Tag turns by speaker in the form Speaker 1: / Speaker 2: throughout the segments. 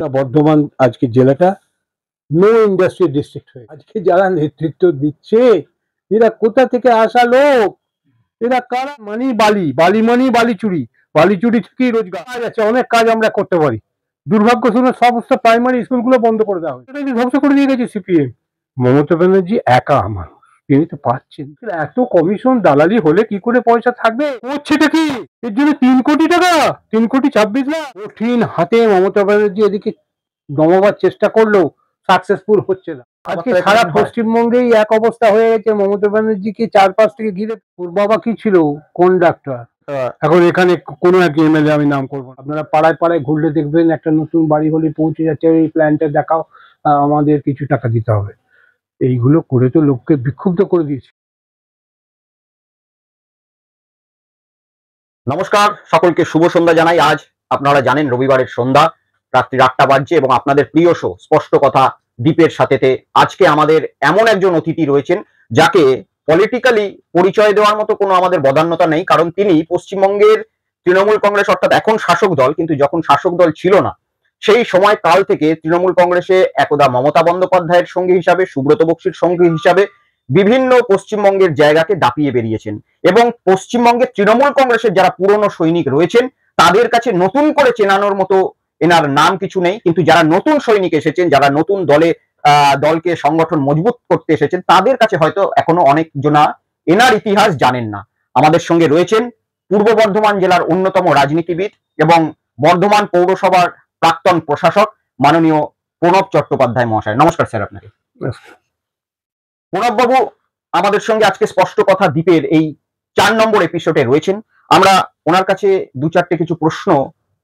Speaker 1: বর্ধমান আজকে জেলাটা no industry district হয়ে আজকে যারা নেতৃত্ব দিচ্ছে এরা কোথা থেকে আসা লোক, এরা কারা? মানি বালি, বালি মানি বালি চুরি, বালি চুরি থেকেই রোজগার। কাজ আছে, অনেক কাজ আমরা করতে পারি। দুর্ভাগ্যজনক সমস্ত প্রাইমারি স্কুলগুলো বন্ধ করে দেওয়া হয়েছে, এটা ধ্বংস করে দিয়ে গেছে সিপিএম। মমতা ব্যানার্জি একা মানুষ, তিনি তো পাচ্ছেন। এত কমিশন দালালি হলে কি করে পয়সা থাকবে? হচ্ছেটা কি? এর জন্য 3 কোটি টাকা, 3,26,00,000 কঠিন হাতে মমতা ব্যানার্জি এদিকে জমাবার চেষ্টা করলেও সাকসেসফুল হচ্ছে না। আজকে সারা পশ্চিমবঙ্গেই এক অবস্থা হয়ে গেছে, মমতা ব্যানার্জিকে চারপাশ থেকে ঘিরে। ওর বাবা কি ছিল? কন্ডাক্টর। এখন এখানে কোনো এক এমএলএ, আমি নাম করবো না, আপনারা পাড়ায় পাড়ায় ঘুরলে দেখবেন একটা নতুন বাড়ি হলে পৌঁছে যাচ্ছে, এই প্ল্যানটা দেখাও, আমাদের কিছু টাকা দিতে হবে। এইগুলো করে তো লোককে বিক্ষুব্ধ করে দিয়েছে।
Speaker 2: নমস্কার, সকলকে শুভ সন্ধ্যা জানাই। আজ আপনারা জানেন রবিবারের সন্ধ্যা, রাত্রি 8টা বাজছে এবং আপনাদের প্রিয় শো স্পষ্ট কথা দীপের সাথেতে আজকে আমাদের এমন একজন অতিথি রয়েছেন যাকে পলিটিক্যালি পরিচয় দেওয়ার মতো কোনো আমাদের বদান্যতা নেই, কারণ তিনি পশ্চিমবঙ্গের তৃণমূল কংগ্রেস অর্থাৎ এখন শাসক দল, কিন্তু যখন শাসক দল ছিল না সেই সময় কাল থেকে তৃণমূল কংগ্রেসে একদা মমতা বন্দ্যোপাধ্যায়ের সঙ্গী হিসাবে, সুব্রত বক্সির সঙ্গী হিসাবে বিভিন্ন পশ্চিমবঙ্গের জায়গাকে দাপিয়ে বেরিয়েছেন এবং পশ্চিমবঙ্গের তৃণমূল কংগ্রেসের যারা পুরনো সৈনিক রয়েছেন তাদের কাছে নতুন করে চেনানোর মতো এনার নাম কিছু নেই, কিন্তু যারা নতুন সৈনিক এসেছেন, যারা নতুন দলকে সংগঠন মজবুত করতে এসেছেন, তাদের কাছে হয়তো এখনো অনেক জনা এনার ইতিহাস জানেন না। আমাদের সঙ্গে রয়েছেন পূর্ব বর্ধমান জেলার অন্যতম রাজনীতিবিদ এবং বর্ধমান পৌরসভার প্রাক্তন প্রশাসক মাননীয় প্রণব চট্টোপাধ্যায় মহাশয়। নমস্কার স্যার আপনাকে। প্রণব বাবু আমাদের সঙ্গে আজকে স্পষ্ট কথা দ্বীপের এই 4 নম্বর এপিসোডে রয়েছেন। আমরা ওনার কাছে 2-4টে কিছু প্রশ্ন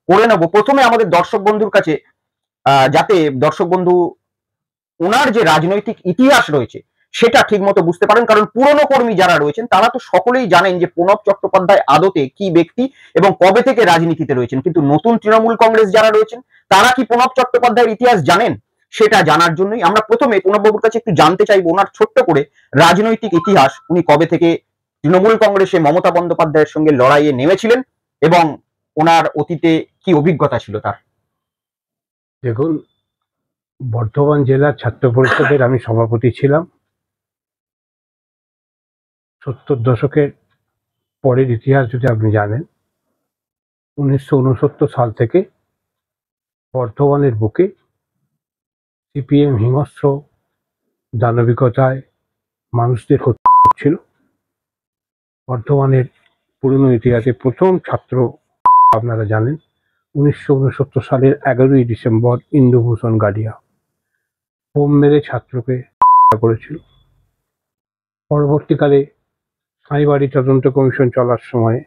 Speaker 2: করে নেব। প্রথমে আমাদের দর্শক বন্ধুর কাছে, যাতে দর্শক বন্ধু ওনার যে রাজনৈতিক ইতিহাস রয়েছে সেটা ঠিক মতো বুঝতে পারেন, কারণ পুরনো কর্মী যারা রয়েছেন তারা তো সকলেই জানেন যে প্রণব চট্টোপাধ্যায় আদতে কি ব্যক্তি এবং কবে থেকে রাজনীতিতে রয়েছেন, কিন্তু নতুন তৃণমূল কংগ্রেস যারা রয়েছেন তারা কি প্রণব চট্টোপাধ্যায়ের ইতিহাস জানেন? সেটা জানার জন্যই আমরা প্রথমে প্রণববাবুর কাছে একটু জানতে চাইবো ওনার ছোট্ট করে রাজনৈতিক ইতিহাস। উনি কবে থেকে তৃণমূল কংগ্রেসে মমতা বন্দ্যোপাধ্যায়ের সঙ্গে লড়াইয়ে নেমেছিলেন এবং ওনার অতীতে কি অভিজ্ঞতা ছিল তার?
Speaker 1: দেখুন, বর্ধমান জেলার ছাত্র পরিষদের আমি সভাপতি ছিলাম। 70 দশকের পরের ইতিহাস যদি আপনি জানেন, 1969 সাল থেকে বর্ধমানের বুকে সিপিএম হিংস্র দানবিকতায় মানুষদের হত্যা করছিল। বর্ধমানের পুরনো ইতিহাসে প্রথম ছাত্র আপনারা জানেন 1969 সালের 11ই ডিসেম্বর ইন্দুভূষণ গাডিয়া বোম মেরে ছাত্রকে হত্যা করেছিল। পরবর্তীকালে সাঁইবাড়ি তদন্ত কমিশন চলার সময়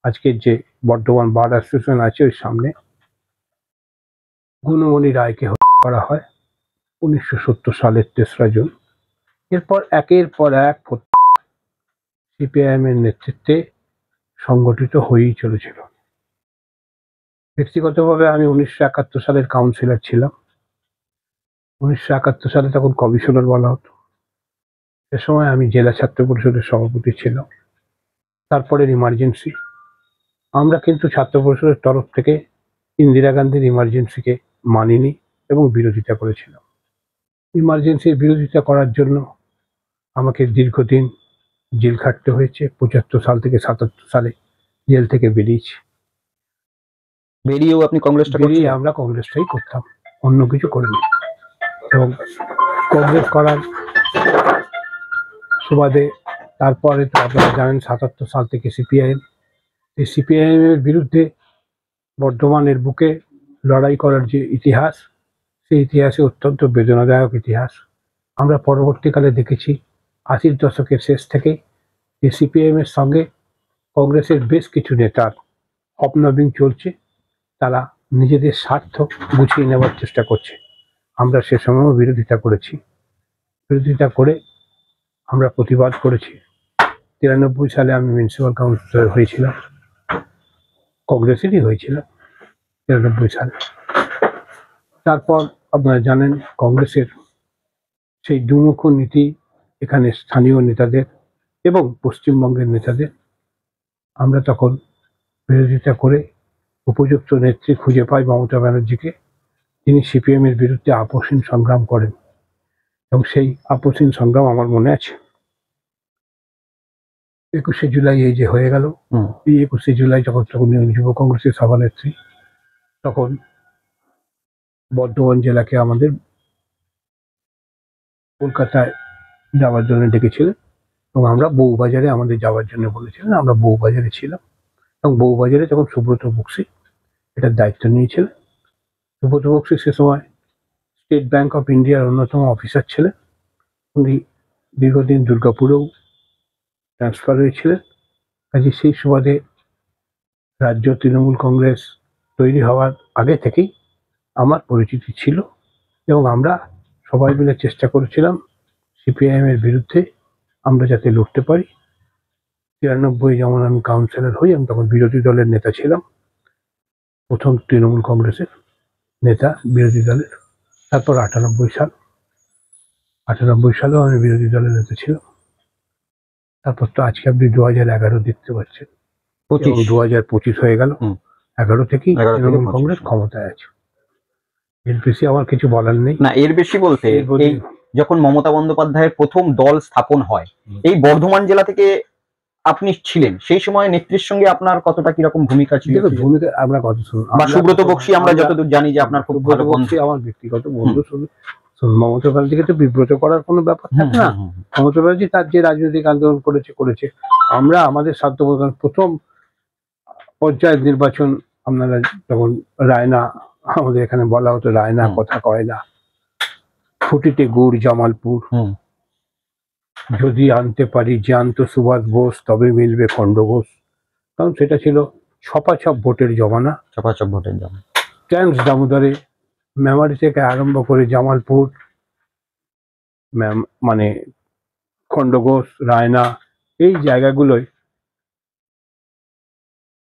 Speaker 1: আজকের যে বর্ধমান বার অ্যাসোসিয়েশন আছে ওই সামনে গুণমণি রায়কে হত্যা করা হয় 1970 সালের 3রা জুন। এরপর একের পর এক সিপিআইএম এর নেতৃত্বে সংগঠিত হয়েই চলেছিল। ব্যক্তিগতভাবে আমি 1971 সালের কাউন্সিলর ছিলাম। 1971 সালে তখন কমিশনার বলা হতো। সে সময় আমি জেলা ছাত্র পরিষদের সভাপতি ছিলাম। তারপরে ইমার্জেন্সি, আমরা কিন্তু ছাত্র পরিষদের তরফ থেকে ইন্দিরা গান্ধীর ইমার্জেন্সিকে মানিনি এবং বিরোধিতা করেছিলাম। ইমার্জেন্সির বিরোধিতা করার জন্য আমাকে দীর্ঘদিন জেল খাটতে হয়েছে। 75 সাল থেকে 77 সালে জেল থেকে বেরিয়েছি।
Speaker 2: বেরিয়েও আপনি কংগ্রেসটা
Speaker 1: বেরিয়ে আমরা কংগ্রেসটাই করতাম, অন্য কিছু করিনি। এবং কংগ্রেস করার সুবাদে তারপরে তো আপনারা জানেন 77 সাল থেকে সিপিআইএম, এই সিপিআইএম এর বিরুদ্ধে বর্ধমানের বুকে লড়াই করার যে ইতিহাস, সেই ইতিহাসে অত্যন্ত বেদনাদায়ক ইতিহাস। আমরা পরবর্তীকালে দেখেছি 80-র দশকের শেষ থেকে এই সিপিআইএম এর সঙ্গে কংগ্রেসের বেশ কিছু নেতার হবনবিং চলছে। তারা নিজেদের স্বার্থ গুছিয়ে নেওয়ার চেষ্টা করছে। আমরা সে সময়ও বিরোধিতা করেছি। বিরোধিতা করে আমরা প্রতিবাদ করেছি। 93 সালে আমি মিউনিসিপ্যাল কাউন্সিলর হয়েছিলাম, কংগ্রেসেরই হয়েছিলাম 93 সালে। তারপর আপনারা জানেন কংগ্রেসের সেই দুমুখ নীতি এখানে স্থানীয় নেতাদের এবং পশ্চিমবঙ্গের নেতাদের। আমরা তখন বিরোধিতা করে উপযুক্ত নেত্রী খুঁজে পাই মমতা ব্যানার্জিকে। তিনি সিপিএম এর বিরুদ্ধে আপসহীন সংগ্রাম করেন, এবং সেই আপসহীন সংগ্রাম আমার মনে আছে। 21শে জুলাই এই যে হয়ে গেল, এই 21শে জুলাই যখন যুব কংগ্রেসের সভানেত্রী তখন বর্ধমান জেলাকে আমাদের কলকাতায় যাওয়ার জন্য ডেকেছিলেন, এবং আমরা বউবাজারে আমাদের যাওয়ার জন্য বলেছিলেন। আমরা বউবাজারে ছিলাম, এবং বউবাজারে যখন সুব্রত বক্সী এটার দায়িত্ব নিয়েছিলেন। সুব্রত বক্সী সে সময় স্টেট ব্যাংক অফ ইন্ডিয়ার অন্যতম অফিসার ছিলেন। উনি দীর্ঘদিন দুর্গাপুরেও ট্রান্সফার হয়েছিলেন। কাজে সেই সুবাদে রাজ্য তৃণমূল কংগ্রেস তৈরি হওয়ার আগে থেকেই আমার পরিচিতি ছিল, এবং আমরা সবাই মিলে চেষ্টা করেছিলাম সিপিআইএম এর বিরুদ্ধে আমরা যাতে লড়তে পারি। 93 যেমন আমি কাউন্সিলর হই, আমি তখন বিরোধী দলের নেতা ছিলাম, প্রথম তৃণমূল কংগ্রেসের নেতা বিরোধী দলের। তারপর 98 সালেও আমি বিরোধী দলের নেতা ছিলাম। তারপর তো আজকে আপনি 2011 দেখতে পাচ্ছেন, 2025 হয়ে গেল। 11 থেকেই তৃণমূল কংগ্রেস ক্ষমতায় আছে। এর বেশি আমার কিছু বলার নেই।
Speaker 2: না, এর বেশি বলতে এই যখন মমতা বন্দ্যোপাধ্যায়ের প্রথম দল স্থাপন হয়, এই বর্ধমান জেলা থেকে আপনি ছিলেন, সেই সময় নেত্রীর সঙ্গে আপনার কতটা কিরকম ভূমিকা ছিল?
Speaker 1: ভূমিকা আমরা কত শুনুন,
Speaker 2: বা সুব্রত বক্সী আমরা যতদূর জানি যে আপনার খুব ভালো বন্ধু।
Speaker 1: আমার ব্যক্তিগত বন্ধু। শুধু মমতা ব্যানার্জিকে তো বিব্রত করার কোনো ব্যাপার থাকে না। মমতা ব্যানার্জি তার যে রাজনৈতিক আন্দোলন করেছে। আমরা আমাদের সাধ্য প্রথম পর্যায়ের নির্বাচন, আপনারা যখন রায়না, আমাদের এখানে বলা হতো রায়না কথা কয় না, ফুটিতে গুড় জামালপুর, যদি আনতে পারি জ্যান্ত সুভাষ বোস তবে মিলবে খণ্ডঘোষ। কারণ সেটা ছিল ছপাছপ ভোটের জমানা। ট্যাঙ্কস দামোদরে, মেমারি থেকে আরম্ভ করে জামালপুর, মানে খণ্ডঘোষ, রায়না, এই জায়গাগুলোয়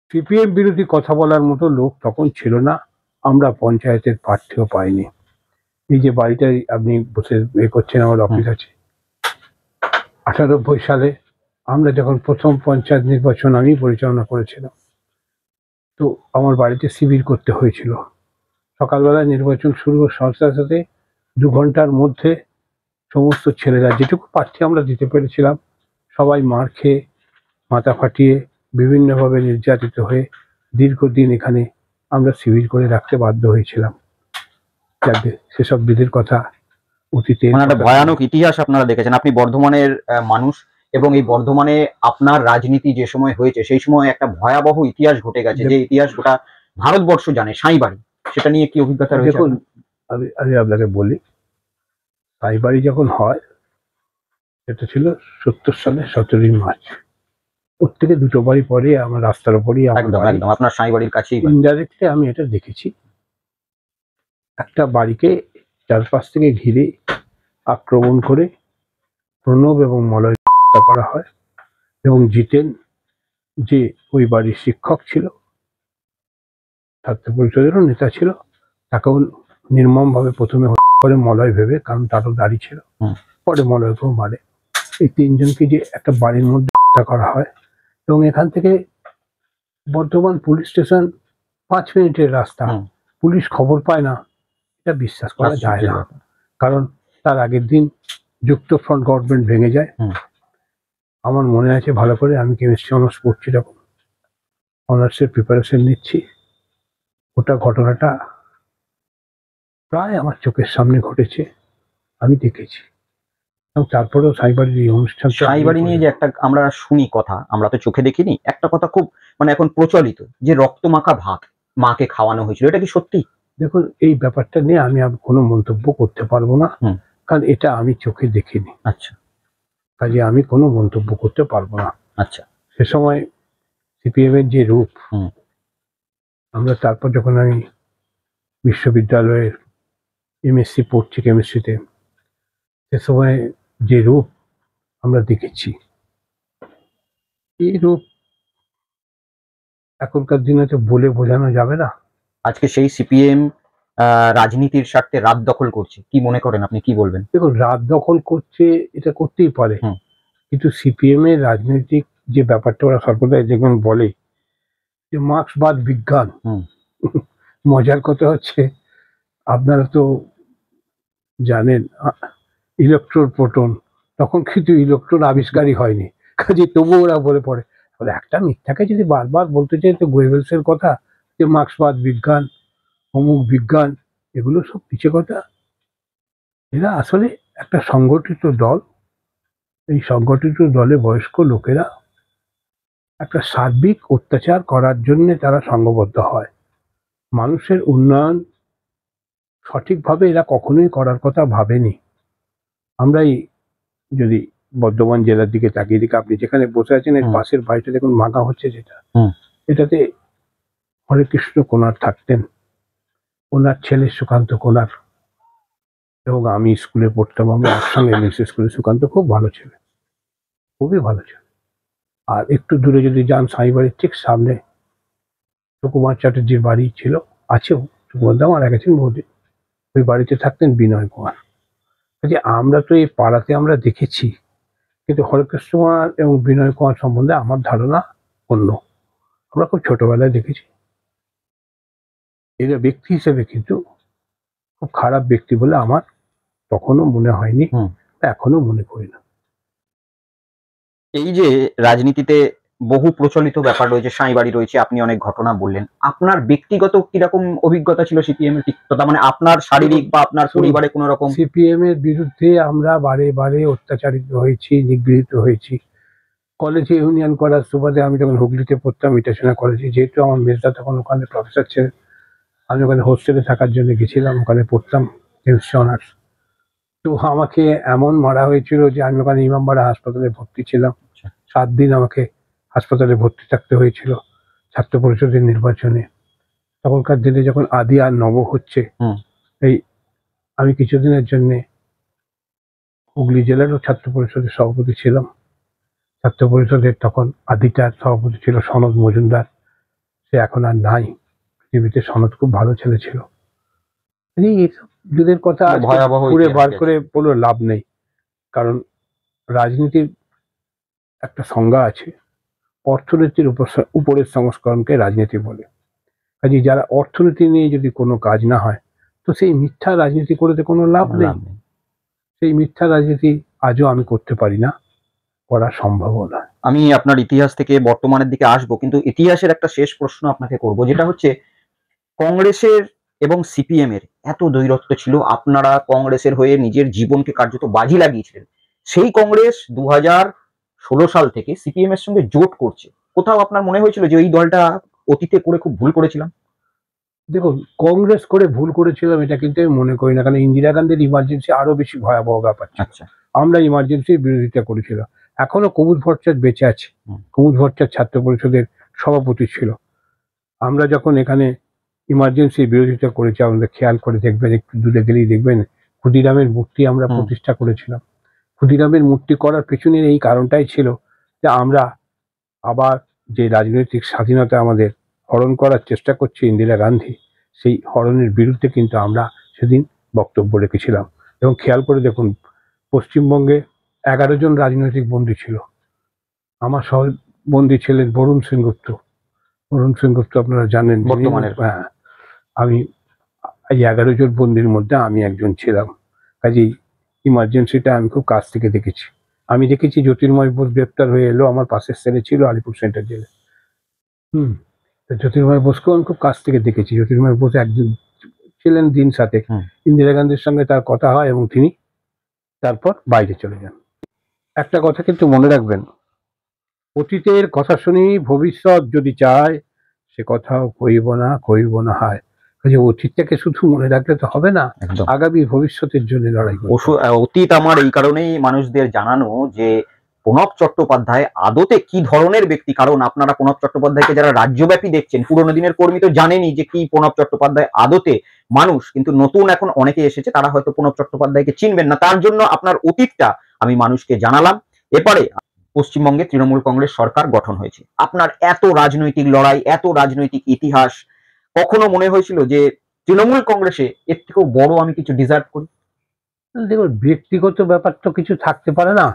Speaker 1: সিপিএম বিরোধী কথা বলার মতো লোক তখন ছিল না। আমরা পঞ্চায়েতের প্রার্থীও পাইনি। এই যে বাড়িটাই আপনি বসে করছেন, আমার অফিস আছে। 98 সালে আমরা যখন প্রথম পঞ্চায়েত নির্বাচন আমি পরিচালনা করেছিলাম, তো আমার বাড়িতে শিবির করতে হয়েছিল। সকালবেলায় নির্বাচন শুরু হওয়ার সাথে সাথে 2 ঘন্টার মধ্যে সমস্ত ছেলেরা, যেটুকু প্রার্থী আমরা দিতে পেরেছিলাম, সবাই মার খেয়ে মাথা ফাটিয়ে বিভিন্নভাবে নির্যাতিত হয়ে দীর্ঘদিন এখানে আমরা শিবির করে রাখতে বাধ্য হয়েছিলাম। যাতে সেসব বিধির কথা অতীতে
Speaker 2: একটা ভয়ানক ইতিহাস আপনারা দেখেছেন। আপনি বর্ধমানের মানুষ, এবং এই বর্ধমানে আপনার রাজনীতি যে সময় হয়েছে সেই সময় একটা ভয়াবহ ইতিহাস ঘটে গেছে, যে ইতিহাস গোটা ভারতবর্ষ জানে, সাঁইবাড়ি। সেটা নিয়ে কি অভিজ্ঞতা রয়েছে?
Speaker 1: দেখুন, আমি আপনাকে বলি, সাঁইবাড়ি যখন হয় সেটা ছিল 70 সালে 17ই মার্চ। ওর থেকে 2 বাড়ি পরে আমার রাস্তার উপরই
Speaker 2: একদম আপনার সাঁইবাড়ির কাছেই।
Speaker 1: ইনডাইরেক্টলি আমি এটা দেখেছি। একটা বাড়িকে চারপাশ থেকে ঘিরে আক্রমণ করে প্রণব এবং মলয় করা হয়, এবং জিতেন যে ওই বাড়ির শিক্ষক ছিল, ছাত্র পরিষদেরও নেতা ছিল, তাকেও নির্মমভাবে প্রথমে করে মলয় ভেবে, কারণ তারও দাড়ি ছিল, পরে মলয়কেও মারে। এই 3 জনকে যে একটা বাড়ির মধ্যে হত্যা করা হয়, এবং এখান থেকে বর্ধমান পুলিশ স্টেশন 5 মিনিটের রাস্তা। পুলিশ খবর পায় না, এটা বিশ্বাস করা যায় না। কারণ তার আগের দিন যুক্তফ্রন্ট গভর্নমেন্ট ভেঙে যায়। আমার মনে আছে ভালো করে, আমি কেমিস্ট্রি অনার্স পড়ছি তখন, অনার্সের প্রিপারেশন নিচ্ছি। ওটা ঘটনাটা প্রায় আমার চোখের সামনে ঘটেছে, আমি দেখেছি। এবং তারপরেও সাঁইবাড়ির এই অনুষ্ঠান,
Speaker 2: সাঁইবাড়ি নিয়ে যে একটা আমরা শুনি কথা, আমরা তো চোখে দেখিনি, একটা কথা খুব মানে এখন প্রচলিত, যে রক্তমাখা ভাত মাকে খাওয়ানো হয়েছিল, এটা কি সত্যি?
Speaker 1: দেখুন, এই ব্যাপারটা নিয়ে আমি আর কোনো মন্তব্য করতে পারবো না, কারণ এটা আমি চোখে দেখিনি।
Speaker 2: আচ্ছা,
Speaker 1: কাজে আমি কোনো মন্তব্য করতে পারবো না।
Speaker 2: আচ্ছা,
Speaker 1: সে সময় সিপিএম এর যে রূপ, আমরা তারপর যখন আমি বিশ্ববিদ্যালয়ের এমএসসি পড়ছি কেমিস্ট্রিতে, সে সময় যে রূপ আমরা দেখেছি, এই রূপ এখনকার দিনে তো বলে বোঝানো যাবে না।
Speaker 2: আজকে সেই সিপিএম রাজনীতির স্বার্থে রাত দখল করছে, কি মনে করেন আপনি, কি বলবেন?
Speaker 1: দেখুন, রাত দখল করছে, এটা করতেই পারে, কিন্তু সিপিএম এর রাজনৈতিক যে ব্যাপারটা ওরা সর্বদাই যেমন বলে যে মার্ক্সবাদ বিজ্ঞান, মজার কথা হচ্ছে আপনারা তো জানেন ইলেকট্রন প্রোটন, তখন কিন্তু ইলেকট্রন আবিষ্কারই হয়নি, কাজে তবুও ওরা বলে পড়ে। তাহলে একটা মিথ্যাকে যদি বারবার বলতে চাই, তো গোয়েবেলসের কথা, যে মার্ক্সবাদ বিজ্ঞান, অমুক বিজ্ঞান, এগুলো সব পিছে কথা। এরা আসলে একটা সংগঠিত দল। এই সংগঠিত দলে বয়স্ক লোকেরা একটা সার্বিক অত্যাচার করার জন্য তারা সংঘবদ্ধ হয়। মানুষের উন্নয়ন সঠিকভাবে এরা কখনোই করার কথা ভাবেনি। আমরাই যদি বর্ধমান জেলার দিকে তাকিয়ে দিকে, আপনি যেখানে বসে আছেন এর পাশের বাড়িটা দেখুন, মাগা হচ্ছে যেটা, এটাতে হরেকৃষ্ণ কোনার থাকতেন, ওনার ছেলে সুকান্ত কোনার, এবং আমি স্কুলে পড়তাম, আমরা একসঙ্গে মিশে স্কুলে। সুকান্ত খুব ভালো ছেলে, খুবই ভালো ছেলে। আর একটু দূরে যদি যান, সাই বাড়ির ঠিক সামনে সুকুমার চ্যাটার্জির বাড়ি ছিল, আছেও, সুকুমার দা মারা গেছেন বহুদিন, ওই বাড়িতে থাকতেন বিনয় কুমার। যে আমরা তো এই পাড়াতে আমরা দেখেছি, কিন্তু হরেকৃষ্ণ কুমার এবং বিনয় কুমার সম্বন্ধে আমার ধারণা অন্য। আমরা খুব ছোটবেলায় দেখেছি। এরা ব্যক্তি হিসেবে কিন্তু খুব খারাপ ব্যক্তি বলে আমার তখনও মনে হয়নি, এখনো মনে করি না।
Speaker 2: এই যে রাজনীতিতে বহু প্রচলিত ব্যাপার রয়েছে, সাঁই বাড়ি রয়েছে, আপনি অনেক ঘটনা বললেন, আপনার ব্যক্তিগত কিরকম অভিজ্ঞতা ছিল সিপিএম এর? তার মানে আপনার শারীরিক বা আপনার পরিবারে কোন রকম?
Speaker 1: সিপিএম এর বিরুদ্ধে আমরা বারে বারে অত্যাচারিত হয়েছি, নিগৃহীত হয়েছি। কলেজে ইউনিয়ন করার সুবাদে আমি যখন হুগলিতে পড়তাম ইটাশোনা কলেজে, যেহেতু আমার মেজদা তখন ওখানে প্রফেসর ছিলেন, আমি ওখানে হোস্টেলে থাকার জন্য গেছিলাম, ওখানে পড়তাম কেমিস্ট্রি অনার্স। তো আমাকে এমন মারা হয়েছিল যে আমি ওখানে ইমামবাড়া হাসপাতালে ভর্তি ছিলাম। 7 দিন আমাকে হাসপাতালে ভর্তি থাকতে হয়েছিল ছাত্র পরিষদের নির্বাচনে। তখনকার দিনে যখন আদি আর নব হচ্ছে, এই আমি কিছুদিনের জন্য হুগলি জেলারও ছাত্র পরিষদের সভাপতি ছিলাম। ছাত্র পরিষদের তখন আদিটার সভাপতি ছিল সনদ মজুমদার, সে এখন আর নাই পৃথিবীতে। সনদ খুব ভালো ছেলে ছিল। এইসব যুগের কথা ঘুরে বার করে বলে লাভ নেই, কারণ রাজনীতির একটা সংজ্ঞা আছে, অর্থনীতির উপরের সংস্করণকে রাজনীতি বলে। কাজে যারা অর্থনীতি নিয়ে যদি কোনো কাজ না হয়, তো সেই মিথ্যা রাজনীতি করে তো কোনো লাভ নেই। সেই মিথ্যা রাজনীতি আজও আমি করতে পারি না, করা সম্ভব না।
Speaker 2: আমি আপনার ইতিহাস থেকে বর্তমানের দিকে আসবো, কিন্তু ইতিহাসের একটা শেষ প্রশ্ন আপনাকে করব, যেটা হচ্ছে কংগ্রেসের এবং সিপিএম এর এত দ্বৈরথ ছিল, আপনারা কংগ্রেসের হয়ে নিজের জীবনকে কার্যত বাজি লাগিয়েছিলেন। সেই কংগ্রেস 2016 সাল থেকে সিপিএম এর সঙ্গে জোট করছে। কোথাও আপনার মনে হয়েছিল যে এই দলটা অতীতে করে খুব ভুল করেছিলাম?
Speaker 1: দেখুন, কংগ্রেস করে ভুল করেছিলাম এটা কিন্তু আমি মনে করি না, কারণ ইন্দিরা গান্ধীর ইমার্জেন্সি আরো বেশি ভয়াবহ ব্যাপার।
Speaker 2: আচ্ছা,
Speaker 1: আমরা ইমার্জেন্সির বিরোধিতা করেছিলাম। এখনো কুমুদ ভট্টাচার্য বেঁচে আছে, কুমুদ ভট্টাচার্য ছাত্র পরিষদের সভাপতি ছিল। আমরা যখন এখানে ইমার্জেন্সির বিরোধিতা করেছি, আমাদের খেয়াল করে দেখবেন, একটু দূরে গেলেই দেখবেন ক্ষুদিরামের মূর্তি আমরা প্রতিষ্ঠা করেছিলাম। ক্ষুদিরামের মূর্তি করার পেছনের এই কারণটাই ছিল যে আমরা আবার যে রাজনৈতিক স্বাধীনতা আমাদের হরণ করার চেষ্টা করছে ইন্দিরা গান্ধী, সেই হরণের বিরুদ্ধে কিন্তু আমরা সেদিন বক্তব্য রেখেছিলাম। এবং খেয়াল করে দেখুন, পশ্চিমবঙ্গে 11 জন রাজনৈতিক বন্দী ছিল। আমার সহ বন্দী ছিলেন বরুণ সেনগুপ্ত। বরুণ সেনগুপ্ত আপনারা জানেন, হ্যাঁ, আমি এই 11 জন বন্দীর মধ্যে আমি একজন ছিলাম। কাজেই ইমার্জেন্সিটা আমি খুব কাছ থেকে দেখেছি। আমি দেখেছি জ্যোতির্ময় বোস গ্রেপ্তার হয়ে এলো, আমার পাশের সেলে ছিল আলিপুর সেন্টার জেলে। জ্যোতির্ময় বোসকেও আমি খুব কাছ থেকে দেখেছি। জ্যোতির্ময় বোস একজন ছিলেন দিন সাথে, ইন্দিরা গান্ধীর সঙ্গে তার কথা হয় এবং তিনি তারপর বাইরে চলে যান। একটা কথা কিন্তু মনে রাখবেন, অতীতের কথা শুনি ভবিষ্যৎ যদি চায়, সে কথাও কইব না হয়। অতীতটাকে শুধু মনে রাখলে তো হবে না, আগামী ভবিষ্যতের জন্য লড়াই করব।
Speaker 2: অতীত আমার এই কারণেই মানুষদের জানানো যে প্রণব চট্টোপাধ্যায় আদতে কি ধরনের ব্যক্তি, কারণ আপনারা প্রণব চট্টোপাধ্যায়কে যারা রাজ্যব্যাপী দেখছেন, পুরোনো দিনের কর্মী তো জানেনই যে কি প্রণব চট্টোপাধ্যায় আদতে মানুষ, কিন্তু নতুন এখন অনেকে এসেছে, তারা হয়তো প্রণব চট্টোপাধ্যায়কে চিনবেন না। তার জন্য আপনার অতীতটা আমি মানুষকে জানালাম। এরপরে পশ্চিমবঙ্গে তৃণমূল কংগ্রেস সরকার গঠন হয়েছে, আপনার এত রাজনৈতিক লড়াই, এত রাজনৈতিক ইতিহাস, কখনো মনে হয়েছিল যে তৃণমূল কংগ্রেসে এর থেকেও বড় আমি কিছু ডিজার্ভ করি?
Speaker 1: দেখুন, ব্যক্তিগত ব্যাপার তো কিছু থাকতে পারে না।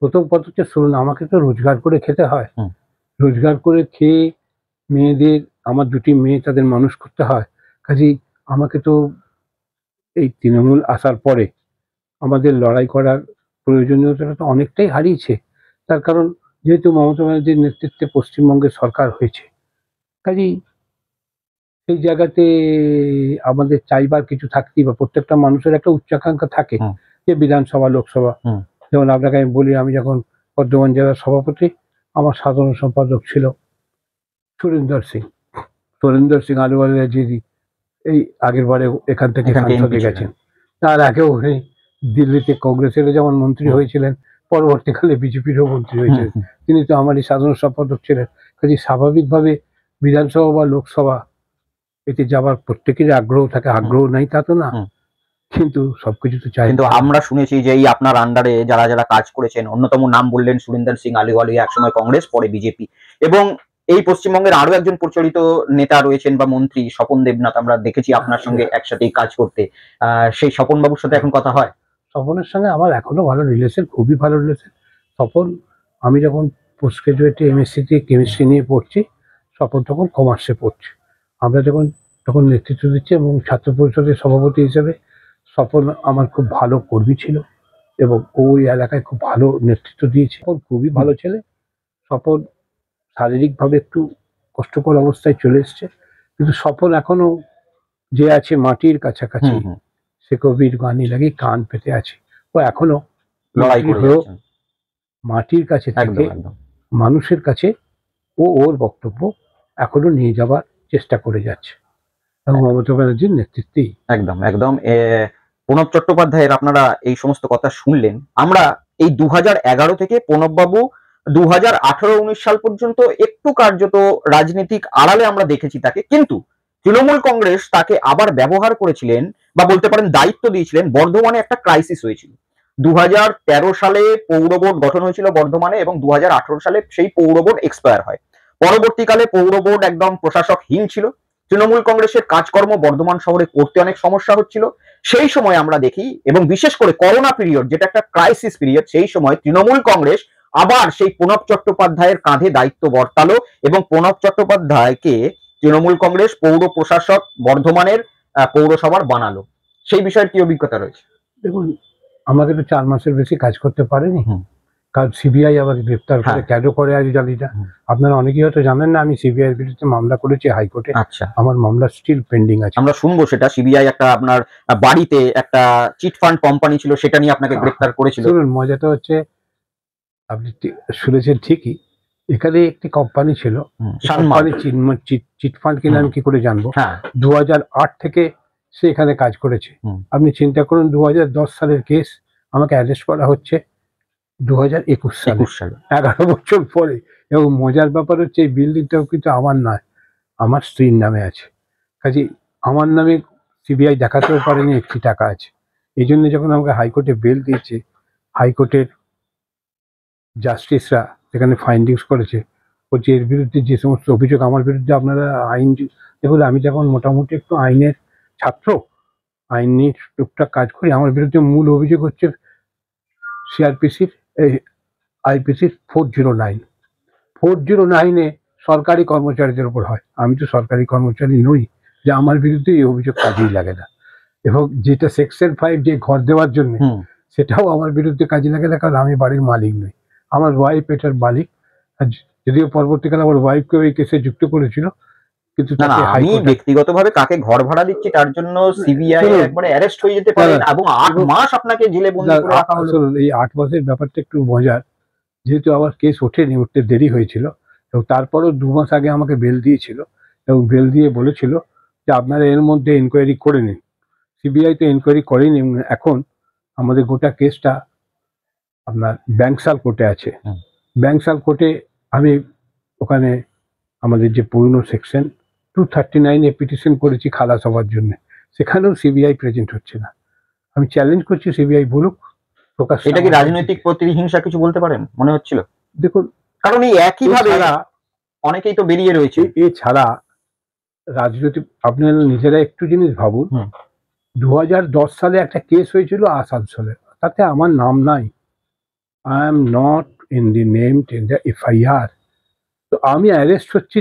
Speaker 1: প্রথম কথা হচ্ছে, শুনুন, আমাকে তো রোজগার করে খেতে হয়। রোজগার করে খেয়ে মেয়েদের, আমার 2টি মেয়ে, তাদের মানুষ করতে হয়। কাজেই আমাকে তো এই তৃণমূল আসার পরে আমাদের লড়াই করার প্রয়োজনীয়তাটা তো অনেকটাই হারিয়েছে। তার কারণ যেহেতু মমতা ব্যানার্জির নেতৃত্বে পশ্চিমবঙ্গের সরকার হয়েছে, কাজেই সেই জায়গাতে আমাদের চাইবার কিছু থাকতেই বা প্রত্যেকটা মানুষের একটা উচ্চাকাঙ্ক্ষা থাকে যে বিধানসভা লোকসভা। যেমন আপনাকে আমি বলি, আমি যখন বর্ধমান জেলার সভাপতি, আমার সাধারণ সম্পাদক ছিল সুরেন্দর সিং আলুওয়ালিয়া, যিনি এই আগের বারে এখান থেকে সাংসদে গেছেন। তার আগেও উনি দিল্লিতে কংগ্রেসের যেমন মন্ত্রী হয়েছিলেন, পরবর্তীকালে বিজেপিরও মন্ত্রী হয়েছিলেন। তিনি তো আমারই সাধারণ সম্পাদক ছিলেন। কাজে স্বাভাবিকভাবে বিধানসভা বা লোকসভা এতে যাবার প্রত্যেকেরই আগ্রহ থাকে, আগ্রহ নাই তা তো না, কিন্তু সবকিছু তো চাই।
Speaker 2: কিন্তু আমরা শুনেছি যে এই আপনার আন্ডারে যারা যারা কাজ করেছেন, অন্যতম নাম বললেন সুরিন্দর সিং আলিওয়ালিয়া, একসময় কংগ্রেস, পরে বিজেপি, এবং এই পশ্চিমবঙ্গের আরো একজন প্রচলিত নেতা রয়েছেন বা মন্ত্রী স্বপন দেবনাথ, আমরা দেখেছি আপনার সঙ্গে একসাথেই কাজ করতে। সেই স্বপন বাবুর সাথে এখন কথা হয়?
Speaker 1: স্বপনের সঙ্গে আমার এখনো ভালো রিলেশন, খুবই ভালো রিলেশন। স্বপন, আমি যখন পোস্ট গ্রাজুয়েটে এমএসসিতে কেমিস্ট্রি নিয়ে পড়ছি, স্বপন তখন কমার্সে পড়ছে। আমরা তখন নেতৃত্ব দিচ্ছি, এবং ছাত্র পরিষদের সভাপতি হিসেবে স্বপন আমার খুব ভালো কর্মী ছিল এবং ওই এলাকায় খুব ভালো নেতৃত্ব দিয়েছে। স্বপন খুবই ভালো ছেলে। স্বপন শারীরিকভাবে একটু কষ্টকর অবস্থায় চলে এসছে, কিন্তু স্বপন এখনো যে আছে মাটির কাছাকাছি, সে কবির বাণী লাগে কান পেতে আছে। ও এখনো
Speaker 2: লড়াই করে
Speaker 1: মাটির কাছে থেকে মানুষের কাছে ওর বক্তব্য এখনো নিয়ে যাবার চেষ্টা করে যাচ্ছে, এবং মমতা ব্যানার্জির নেতৃত্বেই।
Speaker 2: একদম একদম। প্রণব চট্টোপাধ্যায়ের আপনারা এই সমস্ত কথা শুনলেন। আমরা এই 2011 থেকে প্রণববাবু 2018-19 সাল পর্যন্ত একটু কার্যত রাজনৈতিক আড়ালে আমরা দেখেছি তাকে, কিন্তু তৃণমূল কংগ্রেস তাকে আবার ব্যবহার করেছিলেন বা বলতে পারেন দায়িত্ব দিয়েছিলেন। বর্ধমানে একটা ক্রাইসিস হয়েছিল, 2013 সালে পৌর বোর্ড গঠন হয়েছিল বর্ধমানে, এবং 2018 সালে সেই পৌর বোর্ড এক্সপায়ার হয়। পরবর্তীকালে পৌর বোর্ড একদম প্রশাসকহীন ছিল। তৃণমূল কংগ্রেসের কাজকর্ম বর্ধমান শহরে করতে অনেক সমস্যা হচ্ছিল। সেই সময় আমরা দেখি, এবং বিশেষ করে করোনা পিরিয়ড, যেটা একটা ক্রাইসিস পিরিয়ড, সেই সময় তৃণমূল কংগ্রেস আবার সেই প্রণব চট্টোপাধ্যায়ের কাঁধে দায়িত্ব বর্তালো, এবং প্রণব চট্টোপাধ্যায়কে তৃণমূল কংগ্রেস পৌর প্রশাসক বর্ধমানের পৌরসভার বানালো। সেই বিষয়ের কি অভিজ্ঞতা রয়েছে?
Speaker 1: দেখুন, আমাকে তো 4 মাসের বেশি কাজ করতে পারেনি, কারণ সিবিআই আমাকে গ্রেপ্তার করে। কেন করে আজ জানি না, আপনারা অনেকেই হয়তো জানেন না, আমি সিবিআই এর বিরুদ্ধে মামলা করেছি হাইকোর্টে।
Speaker 2: আচ্ছা,
Speaker 1: আমার মামলা স্টিল পেন্ডিং আছে।
Speaker 2: আমরা শুনবো সেটা। সিবিআই একটা আপনার বাড়িতে একটা চিট ফান্ড কোম্পানি ছিল, সেটা নিয়ে আপনাকে গ্রেপ্তার করেছিল।
Speaker 1: শুনুন, মজাটা হচ্ছে, আপনি শুনেছেন ঠিকই, এখানে একটি কোম্পানি ছিল, চিট ফান্ড কিনা আমি কি করে জানবো? 2008 থেকে সে এখানে কাজ করেছে। আপনি চিন্তা করুন, 2010 সালের কেস, আমাকে অ্যারেস্ট করা হচ্ছে 2021 সালে, 11 বছর পরে। এবং মজার ব্যাপার হচ্ছে, এই বিল্ডিংটাও কিন্তু আমার নয়, আমার স্ত্রীর নামে আছে। কাজে আমার নামে সিবিআই দেখাতেও পারেনি একটি টাকা আছে। এই জন্য যখন আমাকে হাইকোর্টে বেল দিয়েছে, হাইকোর্টের জাস্টিসরা সেখানে ফাইন্ডিংস করেছে, বলছে এর বিরুদ্ধে যে সমস্ত অভিযোগ আমার বিরুদ্ধে, আপনারা আইন দেখুন, আমি যখন মোটামুটি একটু আইনের ছাত্র, আইন নিয়ে টুকটাক কাজ করি, আমার বিরুদ্ধে মূল অভিযোগ হচ্ছে সিআরপিসির আইপিসির 409 সরকারি কর্মচারীদের উপর হয়। আমি তো সরকারি কর্মচারী নই, যে আমার বিরুদ্ধে এই অভিযোগ কাজেই লাগে না। এবং যেটা সেকশন 5, যে ঘর দেওয়ার জন্য, সেটাও আমার বিরুদ্ধে কাজে লাগে না, কারণ আমি বাড়ির মালিক নই, আমার ওয়াইফ এটার মালিক। যদিও পরবর্তীকালে আমার ওয়াইফকেও এই কেসে যুক্ত করেছিল, কিন্তু
Speaker 2: আমি ব্যক্তিগতভাবে কাকে ঘর ভাড়া দিচ্ছি তার জন্য সিবিআই একবারে অ্যারেস্ট হয়ে যেতে পারে, এবং 8 মাস আপনাকে জেলে বন্দী করে রাখা হলো।
Speaker 1: এই 8 মাসের ব্যাপারটা একটু মজার, যেহেতু আমার কেস ওঠেনি, উঠতে দেরি হয়েছিল, এবং তারপরও 2 মাস আগে আমাকে বেল দিয়েছিল, এবং বেল দিয়ে বলেছিল যে আপনারা এর মধ্যে এনকোয়ারি করে নিন। সিবিআই তো এনকোয়ারি করেনি। এখন আমাদের গোটা কেসটা আপনার ব্যাংকশাল কোর্টে আছে। ব্যাংকশাল কোর্টে আমি ওখানে আমাদের যে পুরনো সেকশন 239 পিটিশন করেছি খালাস হওয়ার জন্য, সেখানেও সিবিআই প্রেজেন্ট হচ্ছে না। আমি চ্যালেঞ্জ করছি, সিবিআই বলুক প্রকাশ।
Speaker 2: এটা কি রাজনৈতিক প্রতিহিংসা কিছু বলতে পারেন মনে হচ্ছিল?
Speaker 1: দেখুন,
Speaker 2: কারণ এই একইভাবে অনেকেই তো বেরিয়ে রয়েছে।
Speaker 1: এছাড়া রাজনৈতিক, আপনারা নিজেরা একটু জিনিস ভাবুন, 2010 সালে একটা কেস হয়েছিল আসানসোলে, তাতে আমার নাম নাই, I am not in the named in the FIR. তো আমি অ্যারেস্ট হচ্ছি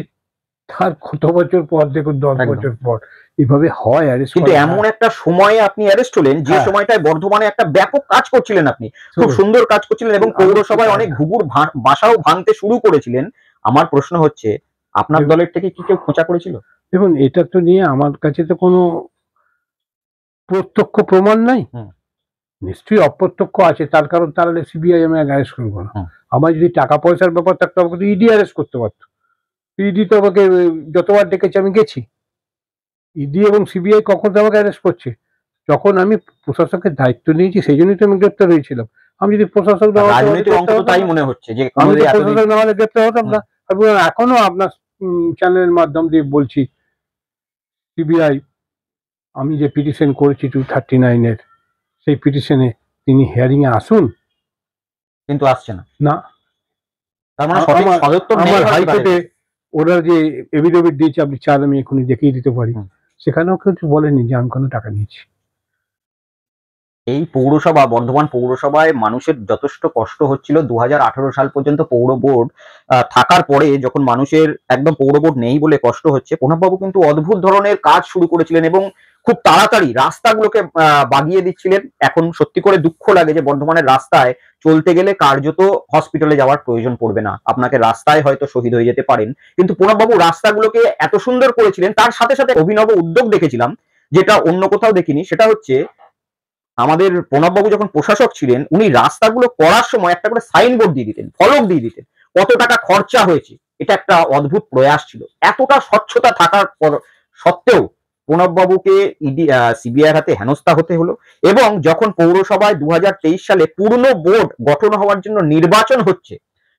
Speaker 1: তার কত বছর পর দেখুন, 10
Speaker 2: একদম।
Speaker 1: বছর পর এভাবে হয় অ্যারেস্ট
Speaker 2: কিন্তু এমন একটা সময়ে আপনি অ্যারেস্ট হলেন যে
Speaker 1: হ্যাঁ।
Speaker 2: সময়টায় বর্ধমানে একটা ব্যাপক কাজ করছিলেন আপনি, খুব
Speaker 1: শুনুন,
Speaker 2: সুন্দর কাজ করছিলেন এবং
Speaker 1: আমি
Speaker 2: পৌরসভায় অনেক ঘুঘুর বাসাও ভাঙতে শুরু করেছিলেন। আমার প্রশ্ন হচ্ছে, আপনার
Speaker 1: দেখুন,
Speaker 2: দলের থেকে কি কেউ খোঁচা করেছিল?
Speaker 1: দেখুন এটা তো নিয়ে আমার কাছে তো কোনো প্রত্যক্ষ প্রমাণ নাই।
Speaker 2: হুম।
Speaker 1: নিশ্চয়ই অপ্রত্যক্ষ আছে, তার কারণ তাহলে সিবিআই আমাকে অ্যারেস্ট করবো না।
Speaker 2: হুম।
Speaker 1: আমার যদি টাকা পয়সার ব্যাপার থাকতো আমাকে তো ইডি অ্যারেস্ট করতে পারতো। ইডি তো আমাকে যতবার ডেকেছে আমি গেছি। ইডি এবং সিবিআই কখন তো আমাকে অ্যারেস্ট করছে? যখন আমি প্রশাসকের দায়িত্ব নিয়েছি সেই জন্যই তো আমি গ্রেপ্তার হয়েছিলাম। আমি যদি প্রশাসক না হতাম তাহলে
Speaker 2: রাজনৈতিক অংশ
Speaker 1: গ্রেপ্তার
Speaker 2: তো
Speaker 1: হতাম
Speaker 2: তাই
Speaker 1: না।
Speaker 2: মনে হচ্ছে যে
Speaker 1: আমি তো
Speaker 2: এতদিন।
Speaker 1: প্রশাসক না হলে গ্রেপ্তার হতাম
Speaker 2: হুম।
Speaker 1: না। আমি এখনো আপনার চ্যানেলের মাধ্যম দিয়ে বলছি, সিবিআই আমি যে পিটিশন করেছি 239 এর, সেই পিটিশনে তিনি হিয়ারিং এ আসুন।
Speaker 2: কিন্তু আসছে না।
Speaker 1: না,
Speaker 2: তার মানে সঠিক
Speaker 1: আমার
Speaker 2: সদুত্তর নেই
Speaker 1: আমার
Speaker 2: হয়তো তাদের
Speaker 1: হাইকোর্টে
Speaker 2: কাছে।
Speaker 1: ওরা যে এফিডেভিট দিয়েছে আপনি চান আমি এখনই দেখিয়ে দিতে পারি।
Speaker 2: হুম।
Speaker 1: সেখানেও কিছু বলেনি যে আমি কোনো টাকা নিয়েছি।
Speaker 2: এই পৌরসভা, বর্ধমান পৌরসভায় মানুষের যথেষ্ট কষ্ট হচ্ছিল 2018 সাল পর্যন্ত পৌর বোর্ড থাকার পরে, যখন মানুষের একদম পৌর বোর্ড নেই বলে কষ্ট হচ্ছে, প্রণববাবু কিন্তু অদ্ভুত ধরনের কাজ শুরু করেছিলেন এবং খুব তাড়াতাড়ি রাস্তাগুলোকে বাগিয়ে দিচ্ছিলেন। এখন সত্যি করে দুঃখ লাগে যে বর্ধমানের রাস্তায় চলতে গেলে কার্যত হসপিটালে যাওয়ার প্রয়োজন পড়বে না, আপনাকে রাস্তায় হয়তো শহীদ হয়ে যেতে পারেন। কিন্তু প্রণববাবু রাস্তাগুলোকে এত সুন্দর করেছিলেন, তার সাথে সাথে অভিনব উদ্যোগ দেখেছিলাম যেটা অন্য কোথাও দেখিনি। সেটা হচ্ছে, আমাদের প্রণববাবু যখন প্রশাসক ছিলেন উনি রাস্তাগুলো করার সময় একটা করে সাইনবোর্ড দিয়ে দিতেন, ফলক দিয়ে দিতেন, কত টাকা খরচা হয়েছে। এটা একটা অদ্ভুত প্রয়াস ছিল। এতটা স্বচ্ছতা থাকার সত্ত্বেও প্রণববাবুকে ইডি সিবিআইয়ের হাতে হেনস্থা হতে হলো। এবং যখন পৌরসভায় 2023 সালে পূর্ণ বোর্ড গঠন হওয়ার জন্য নির্বাচন হচ্ছে,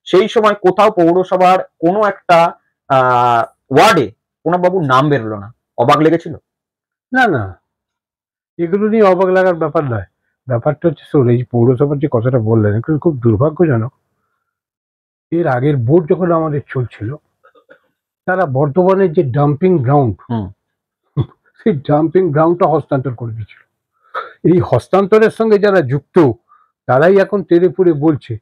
Speaker 2: সেই সময় কোথাও পৌরসভার কোনো একটা ওয়ার্ডে প্রণববাবুর নাম বেরোলো না। অবাক লেগেছিল?
Speaker 1: না, না, এগুলো নিয়ে অবাক লাগার ব্যাপার নয়। ব্যাপারটা হচ্ছে শোন, এই পৌরসভার যে কথাটা বললেন এগুলো খুব দুর্ভাগ্যজনক। এর আগের বোর্ড যখন আমাদের চলছিল, তারা বর্ধমানের যে ডাম্পিং গ্রাউন্ড,
Speaker 2: হুম।
Speaker 1: সেই ডাম্পিং গ্রাউন্ডটা হস্তান্তর করে দিয়েছিল। এই হস্তান্তরের সঙ্গে যারা যুক্ত তারাই এখন তেড়ে ফুঁড়ে বলছে,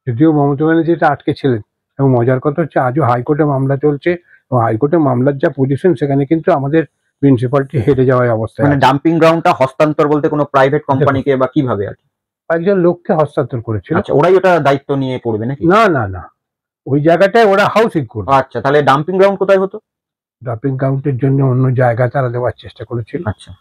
Speaker 1: যদিও মমতা ব্যানার্জি এটা আটকে ছিলেন। এবং মজার কথা হচ্ছে আজও হাইকোর্টে মামলা চলছে এবং হাইকোর্টে মামলার যা পজিশন সেখানে কিন্তু আমাদের প্রিন্সিপালটি হেরে যাওয়ার অবস্থায়
Speaker 2: মানে
Speaker 1: আছে।
Speaker 2: ডাম্পিং গ্রাউন্ডটা হস্তান্তর বলতে কোনো প্রাইভেট কোম্পানিকে বা কিভাবে আর কি?
Speaker 1: একজন লোককে হস্তান্তর করেছিল।
Speaker 2: আচ্ছা, ওরাই ওটা দায়িত্ব নিয়ে পড়বে নাকি?
Speaker 1: না, না, না, ওই জায়গাটায় ওরা হাউসিং করবে।
Speaker 2: আচ্ছা, তাহলে ডাম্পিং গ্রাউন্ড কোথায় হতো?
Speaker 1: ডাম্পিং গ্রাউন্ডের জন্য অন্য জায়গা তারা দেওয়ার চেষ্টা করেছিল।
Speaker 2: আচ্ছা।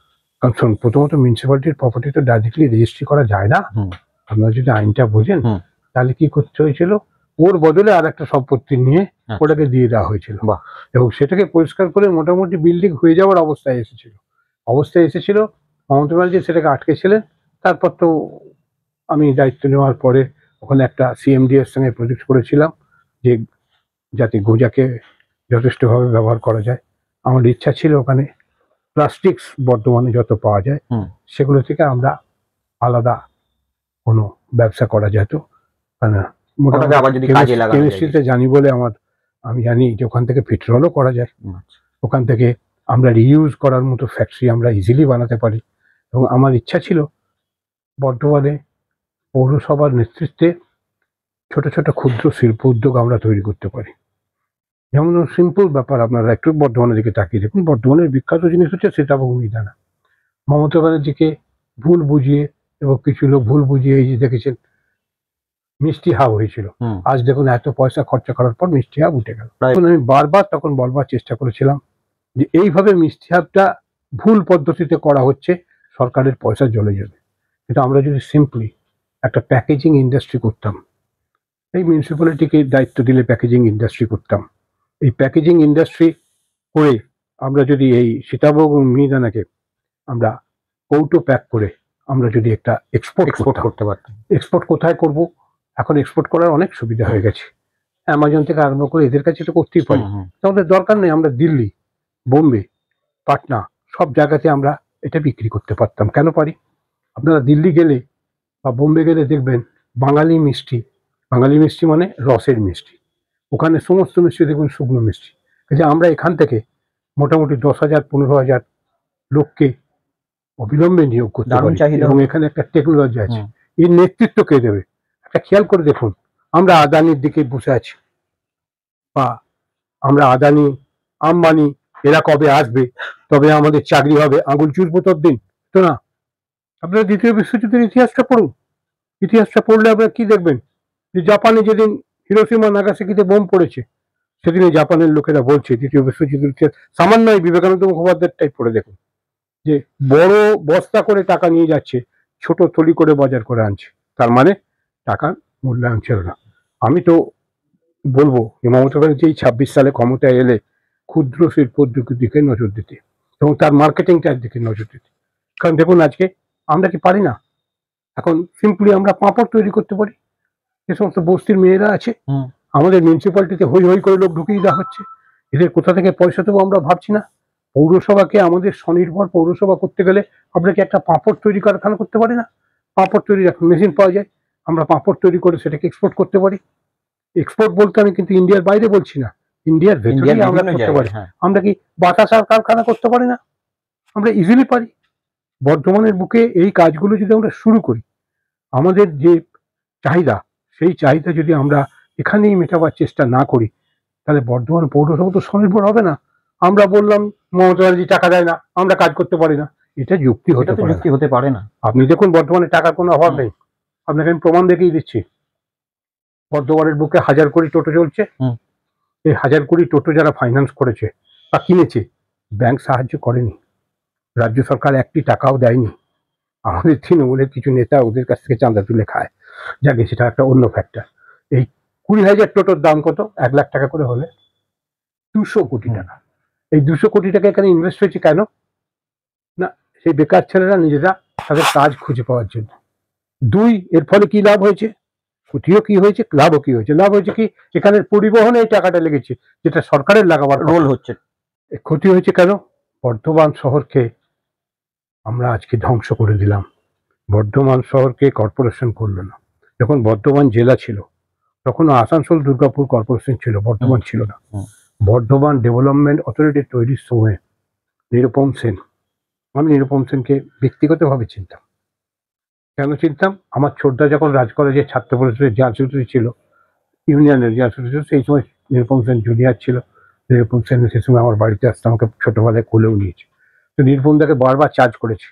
Speaker 1: কারণ শোন, প্রথমত মিউনিসিপ্যালিটির প্রপার্টি তো ডাইরেক্টলি রেজিস্ট্রি করা যায় না।
Speaker 2: হুম।
Speaker 1: আপনারা যদি আইনটা বোঝেন
Speaker 2: হুম।
Speaker 1: তাহলে কি করতে হয়েছিল, ওর বদলে আর একটা সম্পত্তি নিয়ে
Speaker 2: আচ্ছা।
Speaker 1: ওটাকে দিয়ে দেওয়া হয়েছিল।
Speaker 2: বাহ।
Speaker 1: এবং সেটাকে পরিষ্কার করে মোটামুটি বিল্ডিং হয়ে যাওয়ার অবস্থায় এসেছিল। মমতা ব্যানার্জি সেটাকে আটকেছিলেন। তারপর তো আমি দায়িত্ব নেওয়ার পরে ওখানে একটা সিএমডি এর সঙ্গে প্রজেক্ট করেছিলাম যে যাতে গোজাকে যথেষ্টভাবে ব্যবহার করা যায়। আমার ইচ্ছা ছিল ওখানে প্লাস্টিক্স বর্তমানে যত পাওয়া যায়
Speaker 2: হুম।
Speaker 1: সেগুলো থেকে আমরা আলাদা কোনো ব্যবসা করা যেত।
Speaker 2: ওটাকে আবার যদি কাজে লাগানো যায়।
Speaker 1: কেমিস্ট্রিতে জানি বলে আমি জানি যে ওখান থেকে পেট্রোলও করা যায়।
Speaker 2: আচ্ছা।
Speaker 1: ওখান থেকে আমরা রিইউজ করার মতো ফ্যাক্টরি আমরা ইজিলি বানাতে পারি। এবং আমার ইচ্ছা ছিল বর্ধমানে পৌরসভার নেতৃত্বে ছোট ছোট ক্ষুদ্র শিল্প উদ্যোগ আমরা তৈরি করতে পারি। যেমন সিম্পল ব্যাপার, আপনারা একটু বর্ধমানের দিকে তাকিয়ে দেখুন। বর্ধমানের বিখ্যাত জিনিস হচ্ছে সীতাভোগ মিহিদানা। মমতা ব্যানার্জিকে ভুল বুঝিয়ে এবং কিছু লোক ভুল বুঝিয়ে এই যে দেখেছেন মিষ্টি হাব হয়েছিল।
Speaker 2: হুম।
Speaker 1: আজ দেখুন এত পয়সা খরচা করার পর মিষ্টি হাব উঠে গেল।
Speaker 2: Right.
Speaker 1: আমি তখন বলবার চেষ্টা করেছিলাম যে এইভাবে মিষ্টি হাবটা ভুল পদ্ধতিতে করা হচ্ছে, সরকারের পয়সা জ্বলে যাবে। কিন্তু আমরা যদি সিম্পলি একটা প্যাকেজিং ইন্ডাস্ট্রি করতাম, এই মিউনিসিপ্যালিটিকে দায়িত্ব দিলে প্যাকেজিং ইন্ডাস্ট্রি করতাম, এই প্যাকেজিং ইন্ডাস্ট্রি করে আমরা যদি এই সীতাভোগ মিহিদানাকে আমরা কৌটো প্যাক করে আমরা যদি একটা এক্সপোর্ট
Speaker 2: করতে পারতাম।
Speaker 1: এক্সপোর্ট কোথায় করব? এখন এক্সপোর্ট করার অনেক সুবিধা হয়ে গেছে। অ্যামাজন থেকে আরম্ভ করে এদের কাছে তো করতেই পারি। আমাদের দরকার নেই, আমরা দিল্লি, বোম্বে, পাটনা সব জায়গাতে আমরা এটা বিক্রি করতে পারতাম। কেন পারি? আপনারা দিল্লি গেলে বা বোম্বে গেলে দেখবেন বাঙালি মিষ্টি মানে রসের মিষ্টি। ওখানে সমস্ত মিষ্টি দেখুন শুকনো মিষ্টি। যে আমরা এখান থেকে মোটামুটি 10,000-15,000 লোককে অবিলম্বে নিয়োগ করতে পারি এবং এখানে একটা টেকনোলজি আছে। এর নেতৃত্ব কে দেবে? একটা খেয়াল করে দেখুন, আমরা আদানির দিকে বসে আছি বা আমরা আদানি আম্বানি এরা কবে আসবে, তবে আমাদের চাকরি হবে, আঙুল চুষবো ততদিন তো না। আপনারা দ্বিতীয় বিশ্বযুদ্ধের ইতিহাসটা পড়ুন। ইতিহাসটা পড়লে আপনারা কি দেখবেন, যে জাপানে যেদিন হিরোশিমা নাগাসাকিতে বোম পড়েছে, সেদিনে জাপানের লোকেরা বলছে দ্বিতীয় বিশ্বযুদ্ধের ইতিহাস সামান্য বিবেকানন্দ মুখোপাধ্যায়টাই পড়ে দেখুন, যে বড় বস্তা করে টাকা নিয়ে যাচ্ছে, ছোট থলি করে বাজার করে আনছে, তার মানে টাকার মূল্যায়ন ছিল না। আমি তো বলবো যে মমতা ব্যানার্জি এই 26 সালে ক্ষমতায় এলে ক্ষুদ্র শিল্পর দিকে নজর দিতে এবং তার মার্কেটিংটার দিকে নজর দিতে। কারণ দেখুন আজকে আমরা কি পারি না, এখন সিম্পলি আমরা পাঁপড় তৈরি করতে পারি। যে সমস্ত বস্তির মেয়েরা আছে, আমাদের মিউনিসিপ্যালিটিতে হই হই করে লোক ঢুকিয়ে দেওয়া হচ্ছে, এদের কোথা থেকে পয়সা দেবো আমরা ভাবছি না। পৌরসভাকে আমাদের স্বনির্ভর পৌরসভা করতে গেলে আমরা কি একটা পাঁপড় তৈরি কারখানা করতে পারি না? পাঁপড় তৈরির এখন মেশিন পাওয়া যায়, আমরা পাঁপড় তৈরি করে সেটাকে এক্সপোর্ট করতে পারি। এক্সপোর্ট বলতে আমি কিন্তু ইন্ডিয়ার বাইরে বলছি না, ইন্ডিয়ার ভেতরেই আমরা করতে পারি। আমরা কি বাতাসার কারখানা করতে পারি না? আমরা ইজিলি পারি। বর্ধমানের বুকে এই কাজগুলো যদি আমরা শুরু করি, আমাদের যে চাহিদা, সেই চাহিদা যদি আমরা এখানেই মেটাবার চেষ্টা না করি, তাহলে বর্ধমান পৌরসভা তো স্বনির্ভর হবে না। আমরা বললাম মমতা ব্যানার্জি টাকা দেয় না, আমরা কাজ করতে পারি না, এটা যুক্তি হতে পারে না। আপনি দেখুন বর্ধমানে টাকার কোনো অভাব নেই, আপনাকে আমি প্রমাণ দেখিয়ে দিচ্ছি। বর্ধমানের বুকে 1000 কোটি টোটো চলছে, এই 1000 কোটি টোটো যারা ফাইন্যান্স করেছে বা কিনেছে, ব্যাংক সাহায্য করেনি, রাজ্য সরকার একটি টাকাও দেয়নি। আমাদের তৃণমূলের কিছু নেতা ওদের কাছ থেকে চাঁদা তুলে খায়, যাকে সেটা একটা অন্য ফ্যাক্টর। এই 20,000 টোটোর দাম কত? 1 লাখ টাকা করে হলে 200 কোটি টাকা। এই 200 কোটি টাকা এখানে ইনভেস্ট হয়েছে কেন? না, সেই বেকার ছেলেরা নিজেরা তাদের কাজ খুঁজে পাওয়ার জন্য। 2, এর ফলে কি লাভ হয়েছে? ক্ষতিও কি হয়েছে, লাভও কি হয়েছে? লাভ হয়েছে কি, এখানের পরিবহনে এই টাকাটা লেগেছে, যেটা সরকারের লাগাবার রোল হচ্ছে। ক্ষতি হয়েছে কেন? বর্ধমান শহরকে আমরা আজকে ধ্বংস করে দিলাম। বর্ধমান শহরকে কর্পোরেশন করলো না। যখন বর্ধমান জেলা ছিল তখন আসানসোল দুর্গাপুর কর্পোরেশন ছিল, বর্ধমান ছিল না। বর্ধমান ডেভেলপমেন্ট অথরিটি তৈরির সময় নিরুপম সেন, আমি নিরুপম সেনকে ব্যক্তিগতভাবে চিনতাম। কেন চিনতাম? আমার ছোটদা যখন রাজ কলেজের ছাত্র পরিষদের জেনারেল সেক্রেটারি ছিল, ইউনিয়নের জেনারেল সেক্রেটারি, সেই সময় নিরুপম সেন জুনিয়র ছিল। নিরুপম সেন সেই সময় আমার বাড়িতে আসতে আমাকে ছোটবেলায় কোলেও নিয়েছে। তো নিরুপম দাকে বারবার চার্জ করেছে,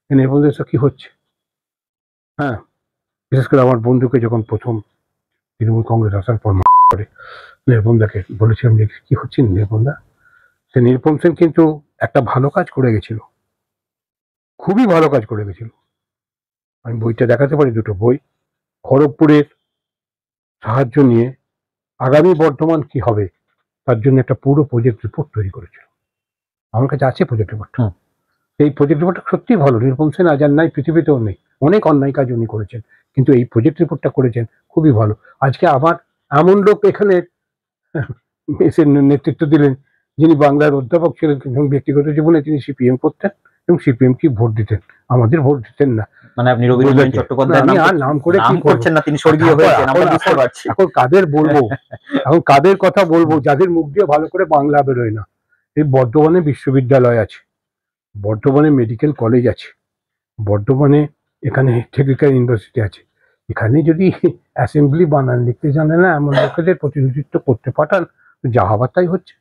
Speaker 1: নিরুপম দা কি হচ্ছে। হ্যাঁ, বিশেষ করে আমার বন্ধুকে যখন প্রথম তৃণমূল কংগ্রেস আসার পর করে নিরুপম দাকে বলেছিলাম যে কি হচ্ছে নিরুপম দা। সে নিরুপম সেন কিন্তু একটা ভালো কাজ করে গেছিল, খুবই ভালো কাজ করে গেছিল। আমি বইটা দেখাতে পারি, দুটো বই। খড়গপুরের সাহায্য নিয়ে আগামী বর্ধমান কি হবে তার জন্য একটা পুরো প্রজেক্ট রিপোর্ট তৈরি করেছিল। আমার কাছে আছে প্রজেক্ট রিপোর্ট। এই প্রজেক্ট রিপোর্টটা সত্যিই ভালো। নিরুপম সেন আজ আর নাই, পৃথিবীতেও নেই। অনেক অন্যায় কাজ উনি করেছেন, কিন্তু এই প্রজেক্ট রিপোর্টটা করেছেন খুবই ভালো। আজকে আবার এমন লোক এখানে এসে নেতৃত্ব দিলেন যিনি বাংলার অধ্যাপক ছিলেন, এবং ব্যক্তিগত জীবনে তিনি সিপিএম করতেন এবং সিপিএম কি ভোট দিতেন, আমাদের ভোট দিতেন না।
Speaker 2: মানে আপনি রবীন্দ্রনাথ চট্টোপাধ্যায় নাম করে কি করছেন না, তিনি স্বর্গীয় হয়েছেন, আমরা বুঝতে পারছি।
Speaker 1: এখন কাদের বলবো, এখন কাদের কথা বলবো যাদের মুখ দিয়ে ভালো করে বাংলা বেরোয় না। এই বর্ধমানে বিশ্ববিদ্যালয় আছে, বর্ধমানে মেডিকেল কলেজ আছে, বর্ধমানে এখানে টেকনিক্যাল ইউনিভার্সিটি আছে। এখানে যদি অ্যাসেম্বলি বানান লিখতে জানে না এমন লোকেদের প্রতিনিধিত্ব করতে পাঠান, যা হবার তাই হচ্ছে।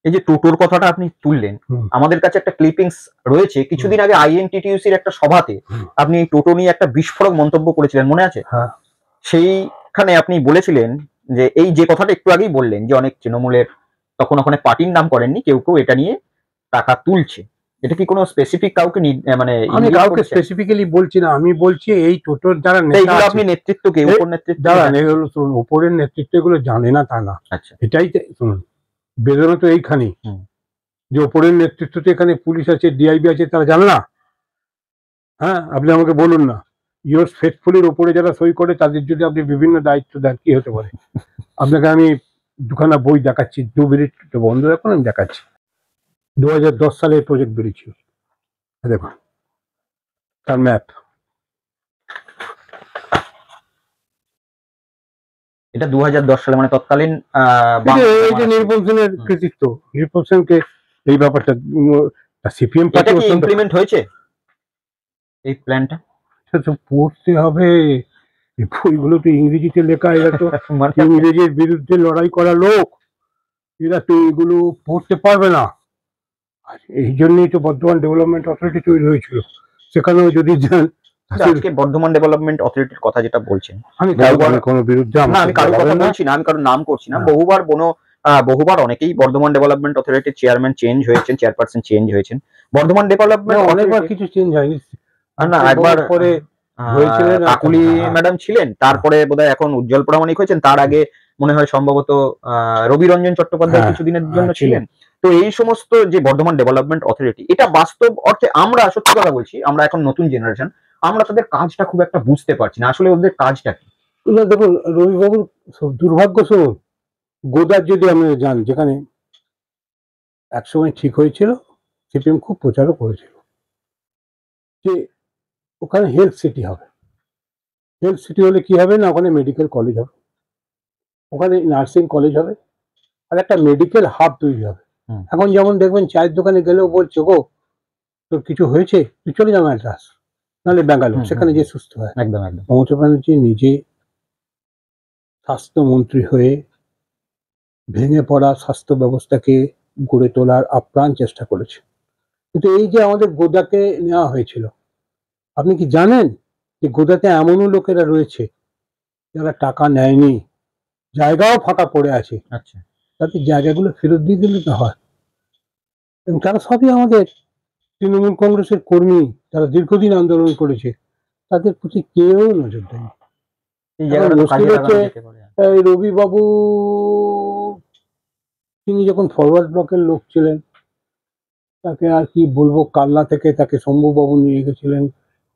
Speaker 2: এই যে টোটোর কথাটা আপনি তুললেন, আমাদের কাছে একটা ক্লিপিংস রয়েছে। কিছুদিন আগে আইএনটিটিইউসির একটা সভাতে আপনি এই টোটো নিয়ে একটা বিস্ফোরক মন্তব্য করেছিলেন, মনে আছে? সেইখানে আপনি বলেছিলেন যে এই যে কথাটা একটু আগেই বললেন, যে অনেক তৃণমূলের, তখন ওখানে পার্টির নাম করেননি, কেউ কেউ এটা নিয়ে টাকা তুলছে। এটা কি কোনো স্পেসিফিক কাউকে মানে
Speaker 1: আমি কাউকে স্পেসিফিক্যালি বলছি না, আমি বলছি এই টোটোর যারা নেতা আছে,
Speaker 2: আপনি নেতৃত্বকে, উপর নেতৃত্ব
Speaker 1: যারা শুনুন, উপরের নেতৃত্ব এগুলো জানে না তা না।
Speaker 2: আচ্ছা,
Speaker 1: এটাই শুনুন, বেদনা তো এইখানেই যে উপরের নেতৃত্ব তো এখানে পুলিশ আছে, ডিআইবি আছে, তারা জানে না। হ্যাঁ, আপনি আমাকে বলুন না, ইয়োর্স ফেথফুলের উপরে যারা সই করে তাদের যদি আপনি বিভিন্ন দায়িত্ব দেন কি হতে পারে। আপনাকে আমি দুখানা বই দেখাচ্ছি, 2 মিনিট বন্ধ রাখুন, আমি দেখাচ্ছি। 2010 সালে এই প্রজেক্ট বেরিয়েছিল, দেখুন তার ম্যাপ।
Speaker 2: এটা 2010 সালে, মানে তৎকালীন
Speaker 1: এই যে নিরুপম সেনের কৃতিত্ব। নিরুপম সেনকে এই ব্যাপারটা সিপিএম
Speaker 2: পার্টি ইমপ্লিমেন্ট হয়েছে, এই প্ল্যানটা
Speaker 1: তো পড়তে হবে। এই বইগুলো তো ইংরেজিতে লেখা, এরা তো ইংরেজির বিরুদ্ধে লড়াই করা লোক, এরা তো এগুলো পড়তে পারবে না। আর এই জন্যই তো বর্ধমান ডেভেলপমেন্ট অথরিটি তৈরি হয়েছিল। সেখানেও যদি যান,
Speaker 2: কিন্তু আজকে বর্ধমান ডেভেলপমেন্ট অথরিটির কথা যেটা বলছেন,
Speaker 1: আমি কোনো বিরুদ্ধে
Speaker 2: না আমি কারোর কথা বলছি না, আমি কারোর নাম করছি না। বহুবার অনেকেই বর্ধমান ডেভেলপমেন্ট অথরিটির চেয়ারম্যান চেঞ্জ হয়েছেন, চেয়ারপারসন চেঞ্জ হয়েছেন। বর্ধমান ডেভেলপমেন্ট
Speaker 1: অনেকবার কিছু চেঞ্জ হয়নি।
Speaker 2: না, একবার
Speaker 1: পরে হয়েছিলেন
Speaker 2: কাকুলি ম্যাডাম ছিলেন, তারপরে বোধহয় এখন উজ্জ্বল প্রামাণিক হয়েছেন, তার আগে মনে হয় সম্ভবত রবি রঞ্জন চট্টোপাধ্যায় কিছুদিনের জন্য ছিলেন। তো এই সমস্ত যে বর্ধমান ডেভেলপমেন্ট অথরিটি, এটা বাস্তব অর্থে আমরা সত্যি কথা বলছি, আমরা এখন নতুন জেনারেশন, আমরা তাদের কাজটা খুব একটা বুঝতে পারছি না, আসলে ওদের কাজটা কি।
Speaker 1: দেখুন, রবিবাবুর দুর্ভাগ্য শুনুন, গোদার যদি আমরা যান, যেখানে একসময় ঠিক হয়েছিল, সিপিএম খুব প্রচারও করেছিল যে ওখানে হেলথ সিটি হবে। হেলথ সিটি হলে কি হবে না, ওখানে মেডিকেল কলেজ হবে, ওখানে নার্সিং কলেজ হবে, আর একটা মেডিকেল হাব তৈরি হবে। এখন যেমন দেখবেন চায়ের দোকানে গেলেও বলছে, গো তোর কিছু হয়েছে তুই চলে যা ম্যাড্রাস, নাহলে ব্যাঙ্গালোর, সেখানে যে সুস্থ হয়।
Speaker 2: একদম একদম।
Speaker 1: মমতা ব্যানার্জি নিজে স্বাস্থ্যমন্ত্রী হয়ে ভেঙে পড়া স্বাস্থ্য ব্যবস্থাকে গড়ে তোলার আপ্রাণ চেষ্টা করেছে। কিন্তু এই যে আমাদের গোদাকে নেওয়া হয়েছিল, আপনি কি জানেন যে গোদাতে এমনও লোকেরা রয়েছে যারা টাকা নেয়নি, জায়গাও ফাঁকা পড়ে আছে,
Speaker 2: আচ্ছা,
Speaker 1: তাদের জায়গাগুলো ফেরত দিয়ে দিলে তো হয়। এবং তারা সবই আমাদের তৃণমূল কংগ্রেসের কর্মী, তারা দীর্ঘদিন আন্দোলন করেছে, তাদের প্রতি কেউ নজর দেয়নি। এই রবিবাবু তিনি যখন ফরওয়ার্ড ব্লকের লোক ছিলেন, তাকে আর কি বলবো, কালনা থেকে তাকে শম্ভুবাবু নিয়ে গেছিলেন,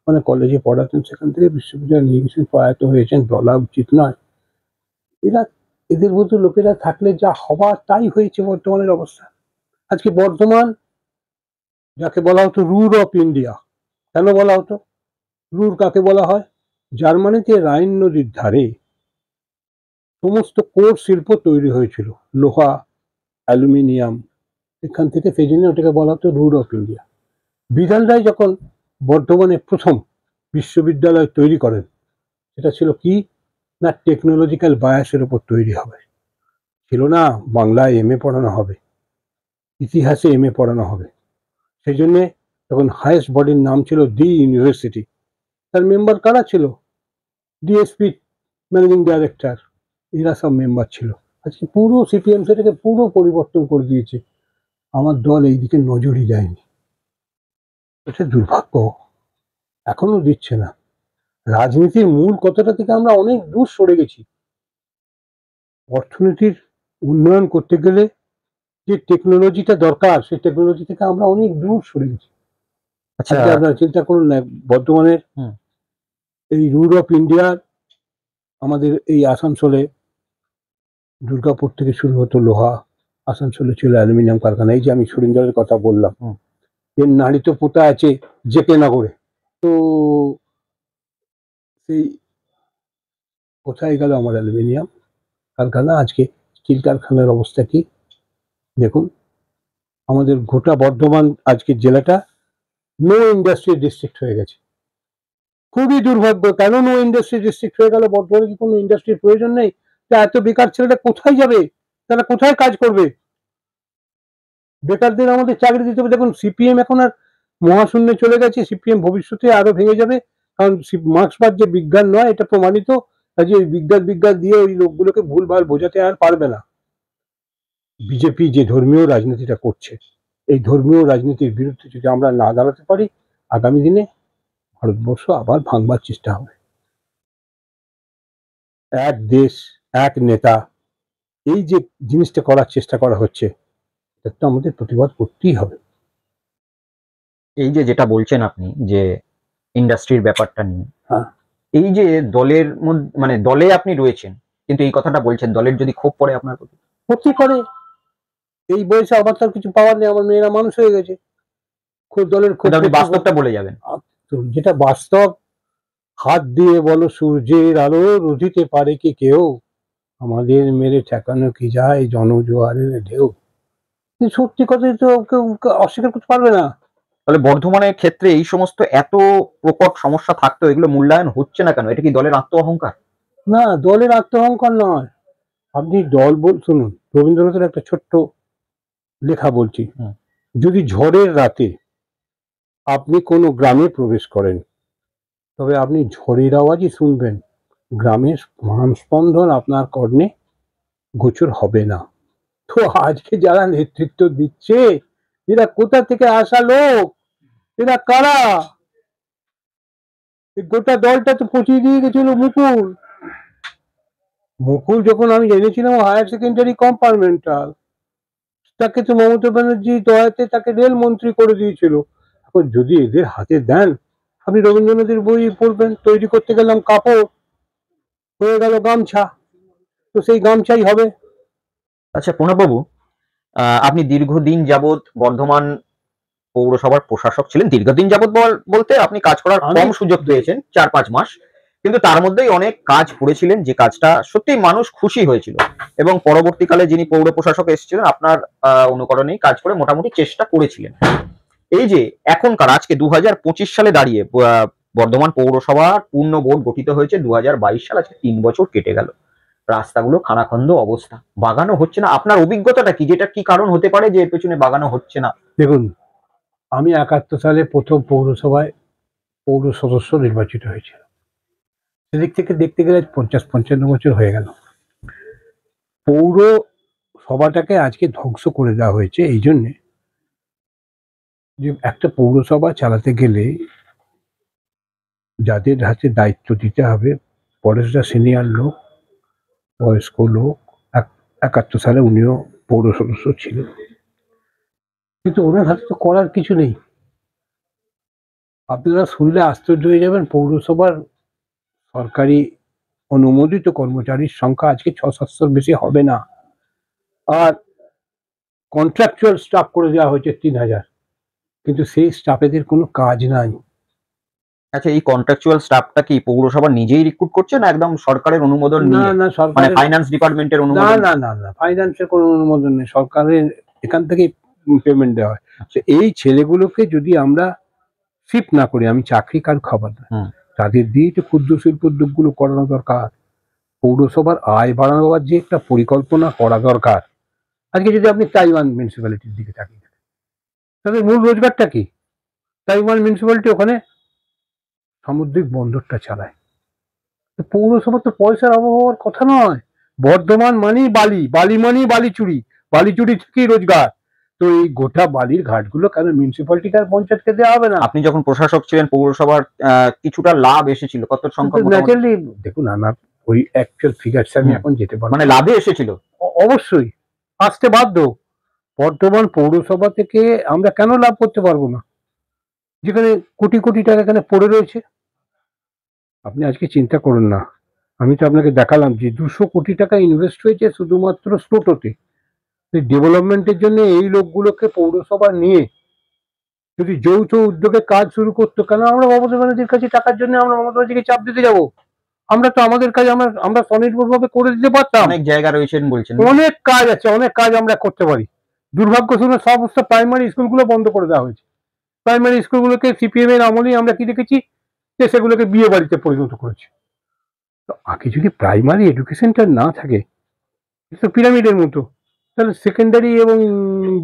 Speaker 1: মানে কলেজে পড়াতেন, সেখান থেকে বিশ্ববিদ্যালয়ে নিয়ে গেছেন, প্রয়াত হয়েছেন, বলা উচিত নয়। এদের মতো লোকেরা থাকলে যা হবার তাই হয়েছে বর্তমানের অবস্থা। আজকে বর্ধমান, যাকে বলা হতো রুর অফ ইন্ডিয়া, কেন বলা হতো রুর? কাকে বলা হয়? জার্মানিতে রাইন নদীর ধারে সমস্ত কোর শিল্প তৈরি হয়েছিল, লোহা, অ্যালুমিনিয়াম, এখান থেকে, সেই জন্য ওটাকে বলা হতো রুর অফ ইন্ডিয়া। বিধান রায় যখন বর্ধমানে প্রথম বিশ্ববিদ্যালয় তৈরি করেন, সেটা ছিল কি না, টেকনোলজিক্যাল বায়াসের উপর তৈরি হবে। ছিল না বাংলায় এমএ পড়ানো হবে, ইতিহাসে এমএ পড়ানো হবে। সেই জন্যে তখন হাইয়েস্ট বডির নাম ছিল দি ইউনিভার্সিটি। তার মেম্বার কারা ছিল? ডিএসপি, ম্যানেজিং ডাইরেক্টর, এরা সব মেম্বার ছিল। আজকে পুরো সিপিএম সেটাকে পুরো পরিবর্তন করে দিয়েছে। আমার দল এই দিকে নজরই দেয়নি, এটা দুর্ভাগ্য, এখনো দিচ্ছে না। রাজনীতির মূল কথাটা থেকে আমরা অনেক দূর সরে গেছি। অর্থনীতির উন্নয়ন করতে গেলে যে টেকনোলজিটা দরকার, সেই টেকনোলজি থেকে আমরা অনেক দূর সরে গেছি। আচ্ছা, আপনারা চিন্তা করুন না, বর্তমানে এই রুর অফ ইন্ডিয়ার আমাদের এই আসানসোলে, দুর্গাপুর থেকে শুরু হতো লোহা, আসানসোলে ছিল অ্যালুমিনিয়াম কারখানা। এই যে আমি সুরিন্দরের কথা বললাম, এর নাড়ি তো পোতা আছে জেকে নগরে। তো সেই কোথায় গেল আমার অ্যালুমিনিয়াম কারখানা? আজকে স্টিল কারখানার অবস্থা কি দেখুন। আমাদের গোটা বর্ধমান আজকে জেলাটা নো ইন্ডাস্ট্রি ডিস্ট্রিক্ট হয়ে গেছে। খুবই দুর্ভাগ্য। কেন নো ইন্ডাস্ট্রি ডিস্ট্রিক্ট হয়ে গেল? বর্ধমানে কি কোনো ইন্ডাস্ট্রির প্রয়োজন নেই? তা এত বেকার ছেলেটা কোথায় যাবে? তারা কোথায় কাজ করবে? বেকারদের আমাদের চাকরি দিতে হবে। দেখুন, সিপিএম এখন আর মহাশূন্যে চলে গেছে, সিপিএম ভবিষ্যতে আরো ভেঙে যাবে, কারণ মার্ক্সবাদ যে বিজ্ঞান নয়, এটা প্রমাণিত। কাজে ওই বিজ্ঞান দিয়ে ওই লোকগুলোকে ভুলভাল বোঝাতে আর পারবে না। বিজেপি যে ধর্মীয় রাজনীতিটা করছে, এই ধর্মীয় রাজনীতির বিরুদ্ধে যদি আমরা না দাঁড়াতে পারি, আগামী দিনে ভারতবর্ষ আবার ভাঙবার চেষ্টা হবে। এক দেশ, এক নেতা, এই যে জিনিসটা করার চেষ্টা করা হচ্ছে, এটা তো আমাদের প্রতিবাদ করতেই হবে।
Speaker 2: এই যে যেটা বলছেন আপনি যে ইন্ডাস্ট্রির ব্যাপারটা নিয়ে, এই যে দলের মধ্যে, মানে দলে আপনি রয়েছেন কিন্তু এই কথাটা বলছেন, দলের যদি ক্ষোভ পড়ে আপনার প্রতি?
Speaker 1: ক্ষতি করে। এই বয়সে আমার তার কিছু পাওয়ার নেই, আমার মেয়েরা মানুষ হয়ে গেছে। দলের ক্ষোভ,
Speaker 2: বাস্তবটা বলে যাবেন।
Speaker 1: যেটা বাস্তব, হাত দিয়ে বলো সূর্যের আলো রুধিতে পারে কি কেউ, আমাদের মেরে ঠেকানো কি যায় জনজোয়ারের ঢেউ। সত্যি কথা তো কেউ অস্বীকার করতে পারবে না।
Speaker 2: তাহলে বর্ধমানের ক্ষেত্রে এই সমস্ত এত প্রকট সমস্যা থাকতেও এগুলো মূল্যায়ন হচ্ছে না কেন? এটা কি দলের আত্ম অহংকার?
Speaker 1: না, দলের আত্ম অহংকার নয়। আপনি দল শুনুন, রবীন্দ্রনাথের একটা ছোট্ট লেখা বলছি।
Speaker 2: হুম।
Speaker 1: যদি ঝড়ের রাতে আপনি কোনো গ্রামে প্রবেশ করেন, তবে আপনি ঝড়ের আওয়াজই শুনবেন, গ্রামের স্পন্দন আপনার কর্ণে গোচর হবে না। তো আজকে যারা নেতৃত্ব দিচ্ছে, এরা কোথা থেকে আসা লোক, এরা কারা? এই গোটা দলটা তো পচিয়ে দিয়ে গেছিল মুকুল। মুকুল যখন আমি জেনেছিলাম হায়ার সেকেন্ডারি কম্পার্টমেন্টাল, তাকে তো মমতা ব্যানার্জি দয়াতে তাকে রেল মন্ত্রী করে দিয়েছিল। এখন যদি এদের হাতে দেন, আপনি রবীন্দ্রনাথের বই পড়বেন, তৈরি করতে গেলাম কাপড়, হয়ে গেল গামছা, তো সেই গামছাই হবে।
Speaker 2: আচ্ছা প্রণববাবু, আপনি দীর্ঘদিন যাবৎ বর্ধমান পৌরসভার প্রশাসক ছিলেন। দীর্ঘদিন যাবৎ বলতে আপনি কাজ করার কম সুযোগ পেয়েছেন, 4-5 মাস, কিন্তু তার মধ্যেই অনেক কাজ করেছিলেন, যে কাজটা সত্যি মানুষ খুশি হয়েছিল। এবং পরবর্তীকালে যিনি পৌর প্রশাসক এসেছিলেন, আপনার অনুকরণেই কাজ করে মোটামুটি চেষ্টা করেছিলেন। এই যে এখনকার আজকে 2025 সালে দাঁড়িয়ে বর্ধমান পৌরসভার পূর্ণ বোর্ড গঠিত হয়েছে 2022 সাল, আজকে 3 বছর কেটে গেল। রাস্তাগুলো খানাখন্দ অবস্থা, বাগানো হচ্ছে না। আপনার অভিজ্ঞতাটা কি, যেটা কি কারণ হতে পারে যে এর পেছনে বাগানো হচ্ছে না?
Speaker 1: দেখুন, আমি 71 সালে প্রথম পৌরসভায় পৌর সদস্য নির্বাচিত হয়েছিল। সেদিক থেকে দেখতে গেলে 50-55 বছর হয়ে গেল। পৌর সভাটাকে আজকে ধ্বংস করে দেওয়া হয়েছে এই জন্যে যে একটা পৌরসভা চালাতে গেলে যাদের হাতে দায়িত্ব দিতে হবে, বয়সটা সিনিয়র লোক, বয়স্ক লোক। 71 সালে উনিও পৌর সদস্য ছিলেন, কিন্তু ওনার হাতে তো করার কিছু নেই। আপনারা শুনলে আশ্চর্য হয়ে যাবেন, পৌরসভার সরকারি অনুমোদিত কর্মচারীর সংখ্যা আজকে 600-700 বেশি হবে না, আর কন্ট্রাকচুয়াল স্টাফ করে দেওয়া হয়েছে 3000, কিন্তু সেই স্টাফেদের কোনো কাজ নাই।
Speaker 2: আচ্ছা, এই কন্ট্রাকচুয়াল স্টাফটা কি পৌরসভা নিজেই রিক্রুট করছে, না একদম সরকারের অনুমোদন
Speaker 1: না
Speaker 2: নিয়ে?
Speaker 1: না,
Speaker 2: মানে
Speaker 1: সরকারের
Speaker 2: ফাইন্যান্স ডিপার্টমেন্টের
Speaker 1: না
Speaker 2: অনুমোদন?
Speaker 1: না না না, ফাইন্যান্সের কোনো অনুমোদন নেই, সরকারের এখান থেকেই পেমেন্ট দেওয়া হয়। তো এই ছেলেগুলোকে যদি আমরা শিফট না করি, আমি চাকরি কার খবর না, তাদের দিয়ে তো ক্ষুদ্র শিল্প উদ্যোগগুলো করানো দরকার। পৌরসভার আয় বাড়ানোর যে একটা পরিকল্পনা করা দরকার। আজকে যদি আপনি তাইওয়ান মিউনিসিপ্যালিটির দিকে তাকিয়ে থাকেন, তাদের মূল রোজগারটা কি? তাইওয়ান মিউনিসিপ্যালিটি ওখানে সামুদ্রিক বন্দরটা চালায়। তো পৌরসভা তো পয়সার অভাব হওয়ার কথা নয়। বর্ধমান মানেই বালি, বালি মানেই বালি চুরি, বালি চুরি থেকেই রোজগার। তো এই গোটা বালির ঘাটগুলো কেন মিউনিসিপ্যালিটি আর পঞ্চায়েতকে দেওয়া হবে না?
Speaker 2: আপনি যখন প্রশাসক ছিলেন পৌরসভার কিছুটা লাভ এসেছিল, কত সংখ্যক?
Speaker 1: ন্যাচারালি দেখুন, আমার ওই অ্যাকচুয়াল ফিগারস আমি এখন যেতে পারবো
Speaker 2: মানে লাভে এসেছিল?
Speaker 1: অবশ্যই আসতে বাধ্য। বর্ধমান পৌরসভা থেকে আমরা কেন লাভ করতে পারবো না, যেখানে কোটি কোটি টাকা এখানে পড়ে রয়েছে? আপনি আজকে চিন্তা করুন না, আমি তো আপনাকে দেখালাম যে 200 কোটি টাকা ইনভেস্ট হয়েছে শুধুমাত্র স্টোটোতে। ডেভেলপমেন্টের জন্য এই লোকগুলোকে পৌরসভা নিয়ে যদি যৌথ উদ্যোগে কাজ শুরু করতো, কেন আমরা মমতা ব্যানার্জির কাছে টাকার জন্য আমরা মমতা ব্যানার্জিকে চাপ দিতে যাবো? আমরা তো আমাদের কাজ আমরা স্বনির্ভর ভাবে করে দিতে পারতাম।
Speaker 2: অনেক জায়গা রয়েছেন বলছেন,
Speaker 1: অনেক কাজ আছে, অনেক কাজ আমরা করতে পারি। দুর্ভাগ্যজনক সমস্ত প্রাইমারি স্কুলগুলো বন্ধ করে দেওয়া হয়েছে। প্রাইমারি স্কুলগুলোকে সিপিএম এর আমলেই আমরা কি দেখেছি যে সেগুলোকে বিয়ে বাড়িতে পরিণত করেছে। তো আগে যদি প্রাইমারি এডুকেশনটা না থাকে, তো পিরামিডের মতো, তাহলে সেকেন্ডারি এবং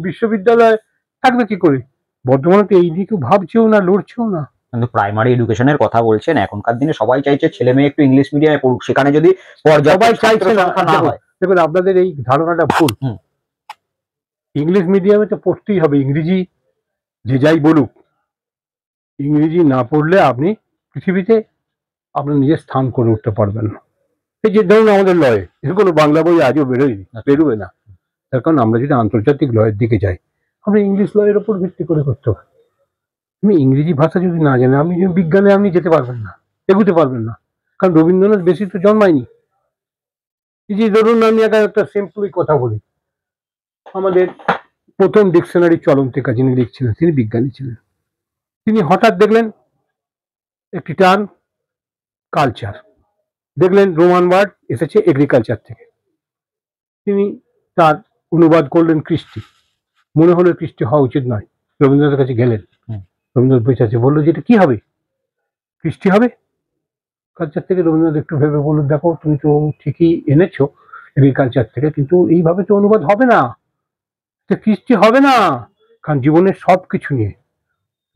Speaker 1: বিশ্ববিদ্যালয় থাকবে কি করে? বর্তমানে তো এই নিয়ে কেউ ভাবছেও না, লড়ছেও না।
Speaker 2: কিন্তু প্রাইমারি এডুকেশনের কথা বলছেন, এখনকার দিনে সবাই চাইছে ছেলে মেয়ে একটু ইংলিশ মিডিয়ামে পড়ুক, সেখানে যদি
Speaker 1: সবাই চাইছে না হয়। দেখুন, আপনাদের এই ধারণাটা ভুল। ইংলিশ মিডিয়ামে তো পড়তেই হবে, ইংরেজি যে যাই বলুক, ইংরেজি না পড়লে আপনি পৃথিবীতে আপনার নিজের স্থান করে উঠতে পারবেন না। এই যে ধরুন আমাদের লয়ে, এর কোনো বাংলা বই আজও বেরোবে না, তার কারণ আমরা যদি আন্তর্জাতিক লয়ের দিকে যাই, আমরা ইংলিশ লয়ের ওপর ভিত্তি করে করতে হবে। তুমি ইংরেজি ভাষা যদি না জানেন, আপনি বিজ্ঞানে আপনি যেতে পারবেন না, এগোতে পারবেন না, কারণ রবীন্দ্রনাথ বেশি তো জন্মায়নি। এই যে ধরুন আমি একটা সিম্পলি কথা বলি, আমাদের প্রথম ডিকশনারি চলন্তিকা যিনি লিখছিলেন, তিনি বিজ্ঞানী ছিলেন। তিনি হঠাৎ দেখলেন একটি টার্ম কালচার, দেখলেন রোমান ওয়ার্ড এসেছে এগ্রিকালচার থেকে, তিনি তার অনুবাদ করলেন কৃষ্টি। মনে হলো কৃষ্টি হওয়া উচিত নয়, রবীন্দ্রনাথের কাছে গেলেন, রবীন্দ্রনাথ বসে আছে, বললো যে এটা কি হবে, কৃষ্টি হবে কালচার থেকে। রবীন্দ্রনাথ একটু ভেবে বললেন, দেখো তুমি তো ঠিকই এনেছো, এগ্রিকালচার থেকে, কিন্তু এইভাবে তো অনুবাদ হবে না, কৃষ্টি হবে না, কারণ জীবনের সব কিছু নিয়ে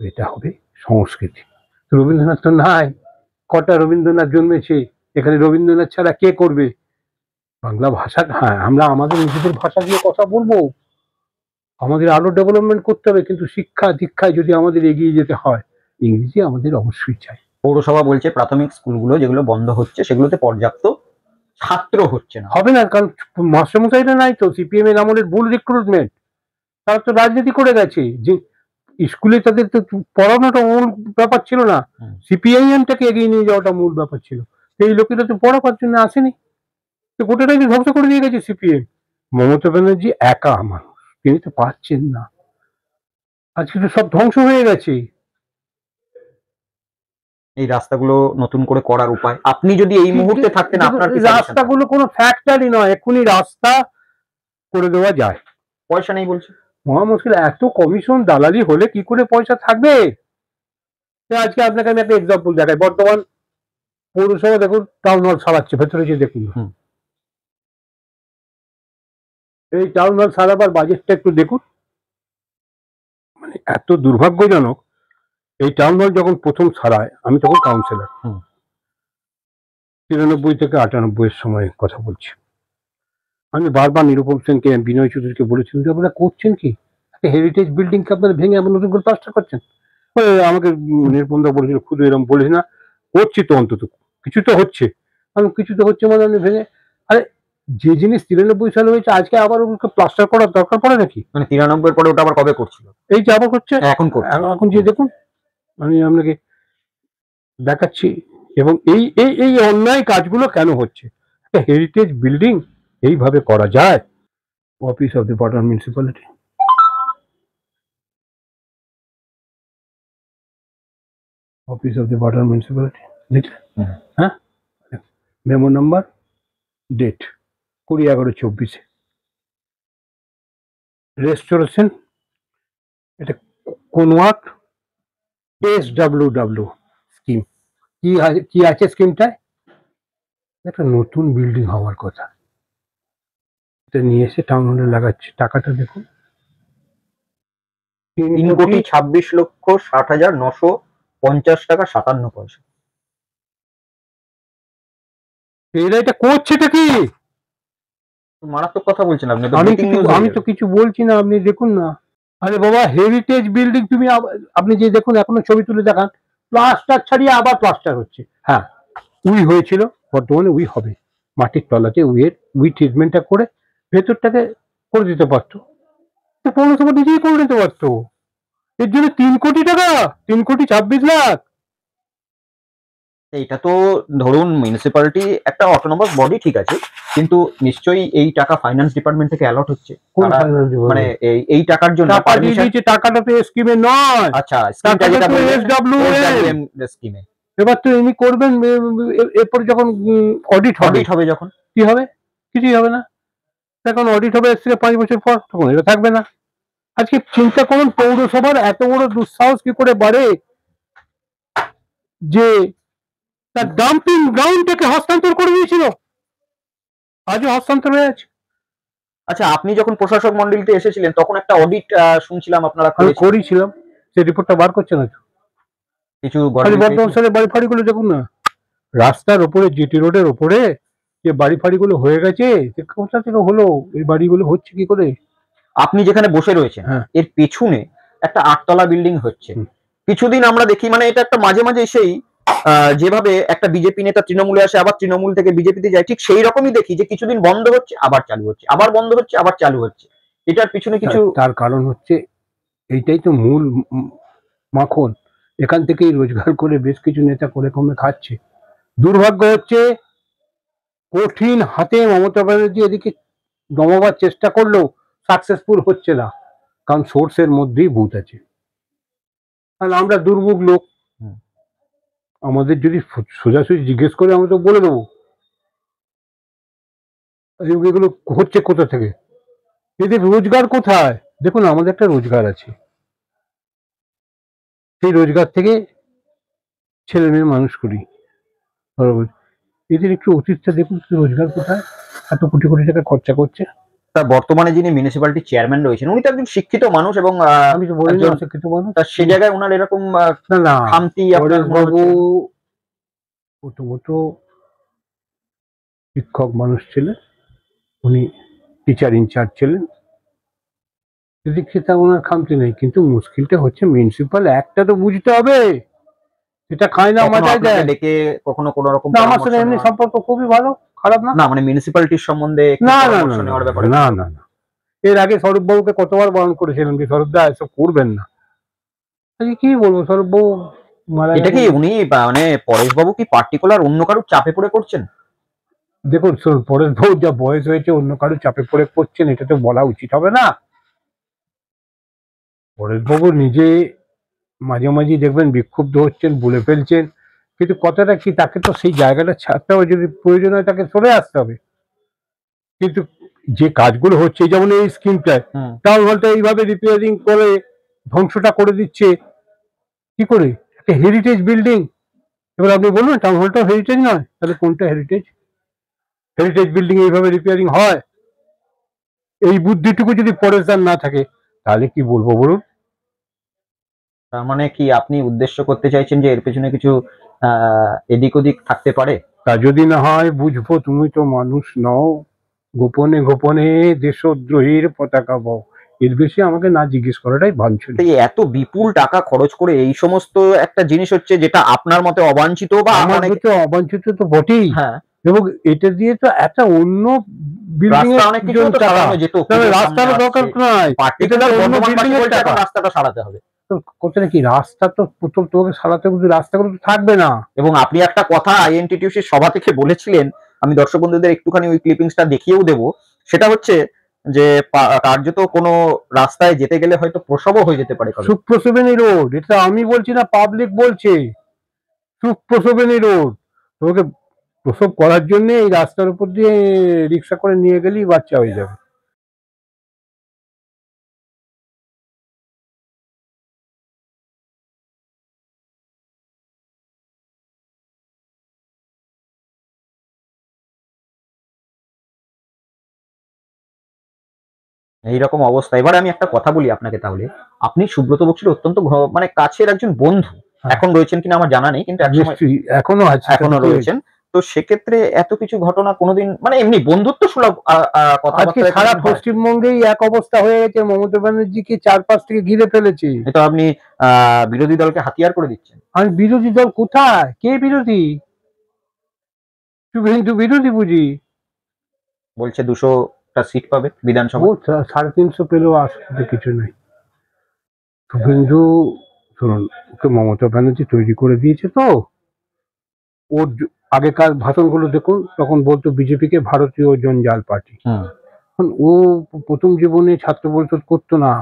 Speaker 1: এটা হবে সংস্কৃতি। রবীন্দ্রনাথ তো নাই, কটা রবীন্দ্রনাথ জন্মেছে, এখানে রবীন্দ্রনাথ ছাড়া কে করবে বাংলা ভাষা? হ্যাঁ, আমরা আমাদের নিজেদের ভাষা দিয়ে কথা বলবো, আমাদের আরো ডেভেলপমেন্ট করতে হবে, কিন্তু শিক্ষা দীক্ষায় যদি আমাদের এগিয়ে যেতে হয়, ইংরেজি আমাদের অবশ্যই চাই।
Speaker 2: পৌরসভা বলছে প্রাথমিক স্কুলগুলো যেগুলো বন্ধ হচ্ছে সেগুলোতে পর্যাপ্ত ছাত্র হচ্ছে না।
Speaker 1: হবে না, কারণ মাস্টারমশাইরা নাই তো, সিপিএম এর আমলের ভুল রিক্রুটমেন্ট, তারা তো রাজনীতি করে গেছে, যে স্কুলে তাদের তো পড়ানোটা মূল ব্যাপার ছিল না, সিপিআইএমটাকে এগিয়ে নিয়ে যাওয়াটা মূল ব্যাপার ছিল। এই লোকেরা তো পড়াবার জন্য আসেনি, তো গোটাটাই ধ্বংস করে দিয়ে গেছে সিপিএম। মমতা ব্যানার্জি একা মানুষ, তিনি তো পাচ্ছেন না, আজকে তো সব ধ্বংস হয়ে গেছে।
Speaker 2: এই রাস্তাগুলো নতুন করে করার উপায়, আপনি যদি এই মুহূর্তে থাকতেন আপনার কি
Speaker 1: রাস্তাগুলো কোনো ফ্যাক্টরি নয়, এক্ষুনি রাস্তা করে দেওয়া যায়।
Speaker 2: পয়সা নেই বলছে,
Speaker 1: মহা মুশকিল, এত কমিশন দালালি হলে কি করে পয়সা থাকবে? আজকে আপনাকে আমি একটা এক্সাম্পল দেখাই, বর্তমান পৌরসভা দেখুন টাউন হল সারাচ্ছে, ভেতরে যে দেখুন, এই টাউন হল সারাবার বাজেটটা একটু দেখুন, মানে এত দুর্ভাগ্যজনক। এই টাউন হল যখন প্রথম সারায়, আমি তখন কাউন্সিলর, 93 থেকে 98 এর সময় কথা বলছি, আমি বারবার নিরূপম সেনকে, বিনয় চৌধুরীকে বলেছিলাম যে আপনারা করছেন কি, একটা হেরিটেজ বিল্ডিং কে আপনারা ভেঙে আবার নতুন করে প্লাস্টার করছেন। আমাকে নিরূপম দা বলেছিল, শুধু এরকম বলেছি না, করছি তো, অন্তত কিছু তো হচ্ছে। আমি কিছু তো হচ্ছে মানে আমি ভেঙে, আরে যে জিনিস 93 সালে হয়েছে আজকে আবার ওকে প্লাস্টার করার দরকার পড়ে নাকি?
Speaker 2: মানে 93 পরে ওটা আবার কবে করছিল?
Speaker 1: এই যে আবার করছে,
Speaker 2: এখন করছে,
Speaker 1: এখন যে দেখুন, আমি আপনাকে দেখাচ্ছি। এবং এই এই এই অন্যায় কাজগুলো কেন হচ্ছে? একটা হেরিটেজ বিল্ডিং এইভাবে করা যায়? Office of the Patna municipality, office of the Patna municipality, দেখলেন? হ্যাঁ, মেমো নাম্বার, ডেট 20/11/24, রেস্টোরেশন, এটা কোনওয়াক SWW স্কিম। কি আছে স্কিমটায়? একটা নতুন বিল্ডিং হওয়ার কথা, এটা নিয়ে এসে টাউন হলে লাগাচ্ছে। টাকাটা দেখুন,
Speaker 2: 3,26,60,950 টাকা 57 পয়সা।
Speaker 1: এরা এটা করছেটা কি?
Speaker 2: মারাত্মক কথা বলছেন আপনি।
Speaker 1: আমি তো কিছু বলছি না, আপনি দেখুন না। আরে বাবা, হেরিটেজ বিল্ডিং, তুমি আপনি যে দেখুন, এখনো ছবি তুলে দেখান, প্লাস্টার ছাড়িয়ে আবার প্লাস্টার হচ্ছে। হ্যাঁ, উই হয়েছিল, বর্তমানে উই হবে, মাটির তলাতে উই ট্রিটমেন্টটা করে ভেতরটাকে করে দিতে পারতো, পৌরসভা নিজেই করে দিতে পারতো। এর জন্য 3 কোটি টাকা, 3,26,00,000।
Speaker 2: এটা তো ধরুন মিউনিসিপ্যালিটি একটা অটোনমাস বডি, ঠিক আছে, কিন্তু নিশ্চয়ই এই টাকা ফাইন্যান্স ডিপার্টমেন্ট থেকে অ্যালট হচ্ছে। মানে এই টাকার জন্য
Speaker 1: টাকা দিয়ে দিয়েছে, টাকাটা তো স্কিমে নয়।
Speaker 2: আচ্ছা,
Speaker 1: টাকাটা তো SWM
Speaker 2: স্কিমে।
Speaker 1: এবার তো ইনি করবেন, এরপর যখন অডিট হবে
Speaker 2: যখন
Speaker 1: কি হবে? কিছুই হবে না। এখন অডিট হবে এর থেকে 5 বছর পর, তখন এটা থাকবে না। আজকে চিন্তা করুন, পৌরসভার এত বড় দুঃসাহস কি করে বাড়ে যে তার ডাম্পিং গ্রাউন্ডটাকে হস্তান্তর করে দিয়েছিল, আজও হস্তান্তর হয়ে আছে।
Speaker 2: আচ্ছা, আপনি যখন প্রশাসক মন্ডলীতে এসেছিলেন তখন একটা অডিট শুনছিলাম আপনারা
Speaker 1: করেছিলাম, সেই রিপোর্টটা বার করছে না তো।
Speaker 2: কিছু
Speaker 1: বর্ধমান শহরের বাড়ি ফাড়িগুলো দেখুন না, রাস্তার ওপরে, জিটি রোডের ওপরে যে বাড়ি ফাড়িগুলো হয়ে গেছে, কোথা থেকে হলো? এই বাড়িগুলো হচ্ছে কি করে?
Speaker 2: আপনি যেখানে বসে রয়েছেন এর পেছনে একটা 8তলা বিল্ডিং হচ্ছে। কিছুদিন আমরা দেখি, মানে এটা একটা মাঝে মাঝে সেই যেভাবে একটা বিজেপি নেতা তৃণমূলে আসে, আবার তৃণমূল থেকে বিজেপিতে যায়, ঠিক সেই রকমই দেখি যে কিছুদিন বন্ধ হচ্ছে, আবার চালু হচ্ছে, আবার বন্ধ হচ্ছে, আবার চালু হচ্ছে। এটার পিছনে কিছু,
Speaker 1: তার কারণ হচ্ছে, এইটাই তো মূল মাখন, এখান থেকেই রোজগার করে বেশ কিছু নেতা করে কমে খাচ্ছে। দুর্ভাগ্য হচ্ছে, কঠিন হাতে মমতা ব্যানার্জি এদিকে দমাবার চেষ্টা করলেও সাকসেসফুল হচ্ছে না, কারণ সোর্সের মধ্যেই ভূত আছে। আর আমরা দুর্ভোগ লোক, আমাদের যদি সোজাসুজি জিজ্ঞেস করে আমরা তো বলে দেবো এগুলো হচ্ছে কোথা থেকে, এদের রোজগার কোথায়। দেখুন, আমাদের একটা রোজগার আছে, সেই রোজগার থেকে ছেলে মেয়ে মানুষ করি, এদের একটু অতীতটা দেখুন, রোজগার কোথায়। এত কোটি কোটি টাকা খরচা করছে।
Speaker 2: তা বর্তমানে যিনি মিউনিসিপ্যালিটি চেয়ারম্যান রয়েছেন উনি তো একজন শিক্ষিত মানুষ এবং
Speaker 1: আমি তো বলিনি
Speaker 2: একজন
Speaker 1: অশিক্ষিত মানুষ।
Speaker 2: তা সেই জায়গায় ওনার এরকম
Speaker 1: না না,
Speaker 2: খামতি আপনার মনে
Speaker 1: পরেশবাবু
Speaker 2: হচ্ছে?
Speaker 1: প্রথমত শিক্ষক মানুষ ছিলেন, উনি টিচার ইনচার্জ ছিলেন, সেদিক থেকে ওনার খামতি নেই। কিন্তু মুশকিলটা হচ্ছে মিউনিসিপাল অ্যাক্টটা তো বুঝতে হবে, সেটা খায় না
Speaker 2: কখনো
Speaker 1: মাথায়
Speaker 2: আপনাকে
Speaker 1: দেয়।
Speaker 2: ডেকে কখনো কোনো রকম
Speaker 1: না, আমার
Speaker 2: পরামর্শ
Speaker 1: সাথে এমনি
Speaker 2: নেওয়া?
Speaker 1: সম্পর্ক খুবই ভালো, খারাপ না।
Speaker 2: না মানে মিউনিসিপ্যালিটির সম্বন্ধে একটু
Speaker 1: না না
Speaker 2: পরামর্শ
Speaker 1: না
Speaker 2: নেওয়ার
Speaker 1: না
Speaker 2: ব্যাপারে
Speaker 1: না না না, এর আগে স্বরূপবাবুকে কতবার বারণ করেছিলাম যে স্বরূপদা এসব করবেন না। আজকে কি বলবো, স্বরূপবাবু মারা
Speaker 2: এটা কি
Speaker 1: গেছেন।
Speaker 2: উনি মানে পরেশবাবু কি পার্টিকুলার অন্য কারোর চাপে পড়ে করছেন?
Speaker 1: দেখুন শুনুন, পরেশবাবু যা বয়স হয়েছে অন্য কারো চাপে পড়ে করছেন এটা তো বলা উচিত হবে না। পরেশবাবু নিজে মাঝে মাঝে দেখবেন বিক্ষুব্ধ হচ্ছেন, বলে ফেলছেন, কিন্তু কথাটা কি, তাকে তো সেই জায়গাটা ছাড়তে হবে, যদি প্রয়োজন হয় তাকে সরে আসতে হবে। কিন্তু যে কাজগুলো হচ্ছে, যেমন এই স্কিমটায় টাউন হলটা এইভাবে রিপেয়ারিং করে ধ্বংসটা করে দিচ্ছে, কি করে? একটা হেরিটেজ বিল্ডিং, এবার আপনি বলুন টাউন হলটাও হেরিটেজ নয়, তাহলে কোনটা হেরিটেজ? হেরিটেজ বিল্ডিং এইভাবে রিপেয়ারিং হয়? এই বুদ্ধিটুকু যদি পরেশদার না থাকে তাহলে কি বলবো বলুন?
Speaker 2: তার মানে কি আপনি উদ্দেশ্য করতে চাইছেন যে এর পেছনে কিছু এদিক ওদিক থাকতে পারে?
Speaker 1: তা যদি না হয় বুঝবো, তুমি তো মানুষ নও, গোপনে গোপনে দেশদ্রোহীর পতাকা বও। এর বেশি আমাকে না জিজ্ঞেস করাটাই বাঞ্ছনীয়।
Speaker 2: এই এত বিপুল টাকা খরচ করে এই সমস্ত একটা জিনিস হচ্ছে যেটা আপনার মতে অবাঞ্ছিত বা
Speaker 1: আমার
Speaker 2: অনেক
Speaker 1: তো অবাঞ্ছিত তো বটেই,
Speaker 2: হ্যাঁ
Speaker 1: এবং এটা দিয়ে তো একটা অন্য বিল্ডিং
Speaker 2: রাস্তা
Speaker 1: এর
Speaker 2: অনেক কিছু
Speaker 1: জন
Speaker 2: তো
Speaker 1: টাকা,
Speaker 2: সারানো যেত,
Speaker 1: তাহলে
Speaker 2: পুজোর সামনে
Speaker 1: রাস্তারও দরকার
Speaker 2: আসছে।
Speaker 1: নাই, এটা
Speaker 2: পার্টিকুলার
Speaker 1: তো অন্য
Speaker 2: বর্ধমানবাসী
Speaker 1: বিল্ডিং এর
Speaker 2: বলছে এখন
Speaker 1: টাকা।
Speaker 2: রাস্তাটা সারাতে হবে।
Speaker 1: তো কথাটা কি, রাস্তা তো প্রথম তোমাকে সারাতে হবে, কিন্তু রাস্তাগুলো তো থাকবে না।
Speaker 2: এবং আপনি একটা কথা আইএনটিটিউসির সভা থেকে বলেছিলেন, আমি দর্শক বন্ধুদের একটুখানি ওই ক্লিপিংসটা দেখিয়েও দেব। সেটা হচ্ছে যে কার্যত কোনো রাস্তায় যেতে গেলে হয়তো প্রসবও হয়ে যেতে পারে কারো।
Speaker 1: সুপ্রসবেনী রোড, এটা আমি বলছি না, পাবলিক বলছে। সুপ্রসবেনী রোড, তোমাকে প্রসব করার জন্য এই রাস্তার উপর দিয়ে রিক্সা করে নিয়ে গেলেই বাচ্চা হয়ে যাবে।
Speaker 2: এইরকম অবস্থা। এবারে আমি একটা কথা বলি আপনাকে তাহলে। আপনি সুব্রত বক্সীর অত্যন্ত মানে কাছের একজন বন্ধু।
Speaker 1: হ্যাঁ।
Speaker 2: এখন রয়েছেন কিনা আমার জানা নেই, কিন্তু একসময়
Speaker 1: নিশ্চয়ই এখনো আছে,
Speaker 2: এখনো রয়েছেন। তো সেক্ষেত্রে এত কিছু ঘটনা কোনোদিন মানে এমনি বন্ধুত্ব সুলভ
Speaker 1: আজকে
Speaker 2: কথাবার্তা
Speaker 1: সারা
Speaker 2: কোনোদিন হয়?
Speaker 1: পশ্চিমবঙ্গেই এক অবস্থা হয়ে গেছে, মমতা ব্যানার্জিকে চারপাশ থেকে ঘিরে ফেলেছে।
Speaker 2: এটা আপনি বিরোধী দলকে হাতিয়ার করে দিচ্ছেন।
Speaker 1: আর বিরোধী দল কোথায়, কে বিরোধী? শুভেন্দু বিরোধী বুঝি?
Speaker 2: বলছে 200টা সিট পাবে বিধানসভা।
Speaker 1: ও 350 পেলেও আসলে কিছু নেই। শুভেন্দু, শুনুন, ওকে মমতা ব্যানার্জি তৈরি করে দিয়েছে তো। ওর আগেকার ভাষণগুলো দেখুন, তখন বলতো বিজেপিকে ভারতীয় জঞ্জাল পার্টি। এখন ও প্রথম জীবনে ছাত্র পরিষদ করতো না,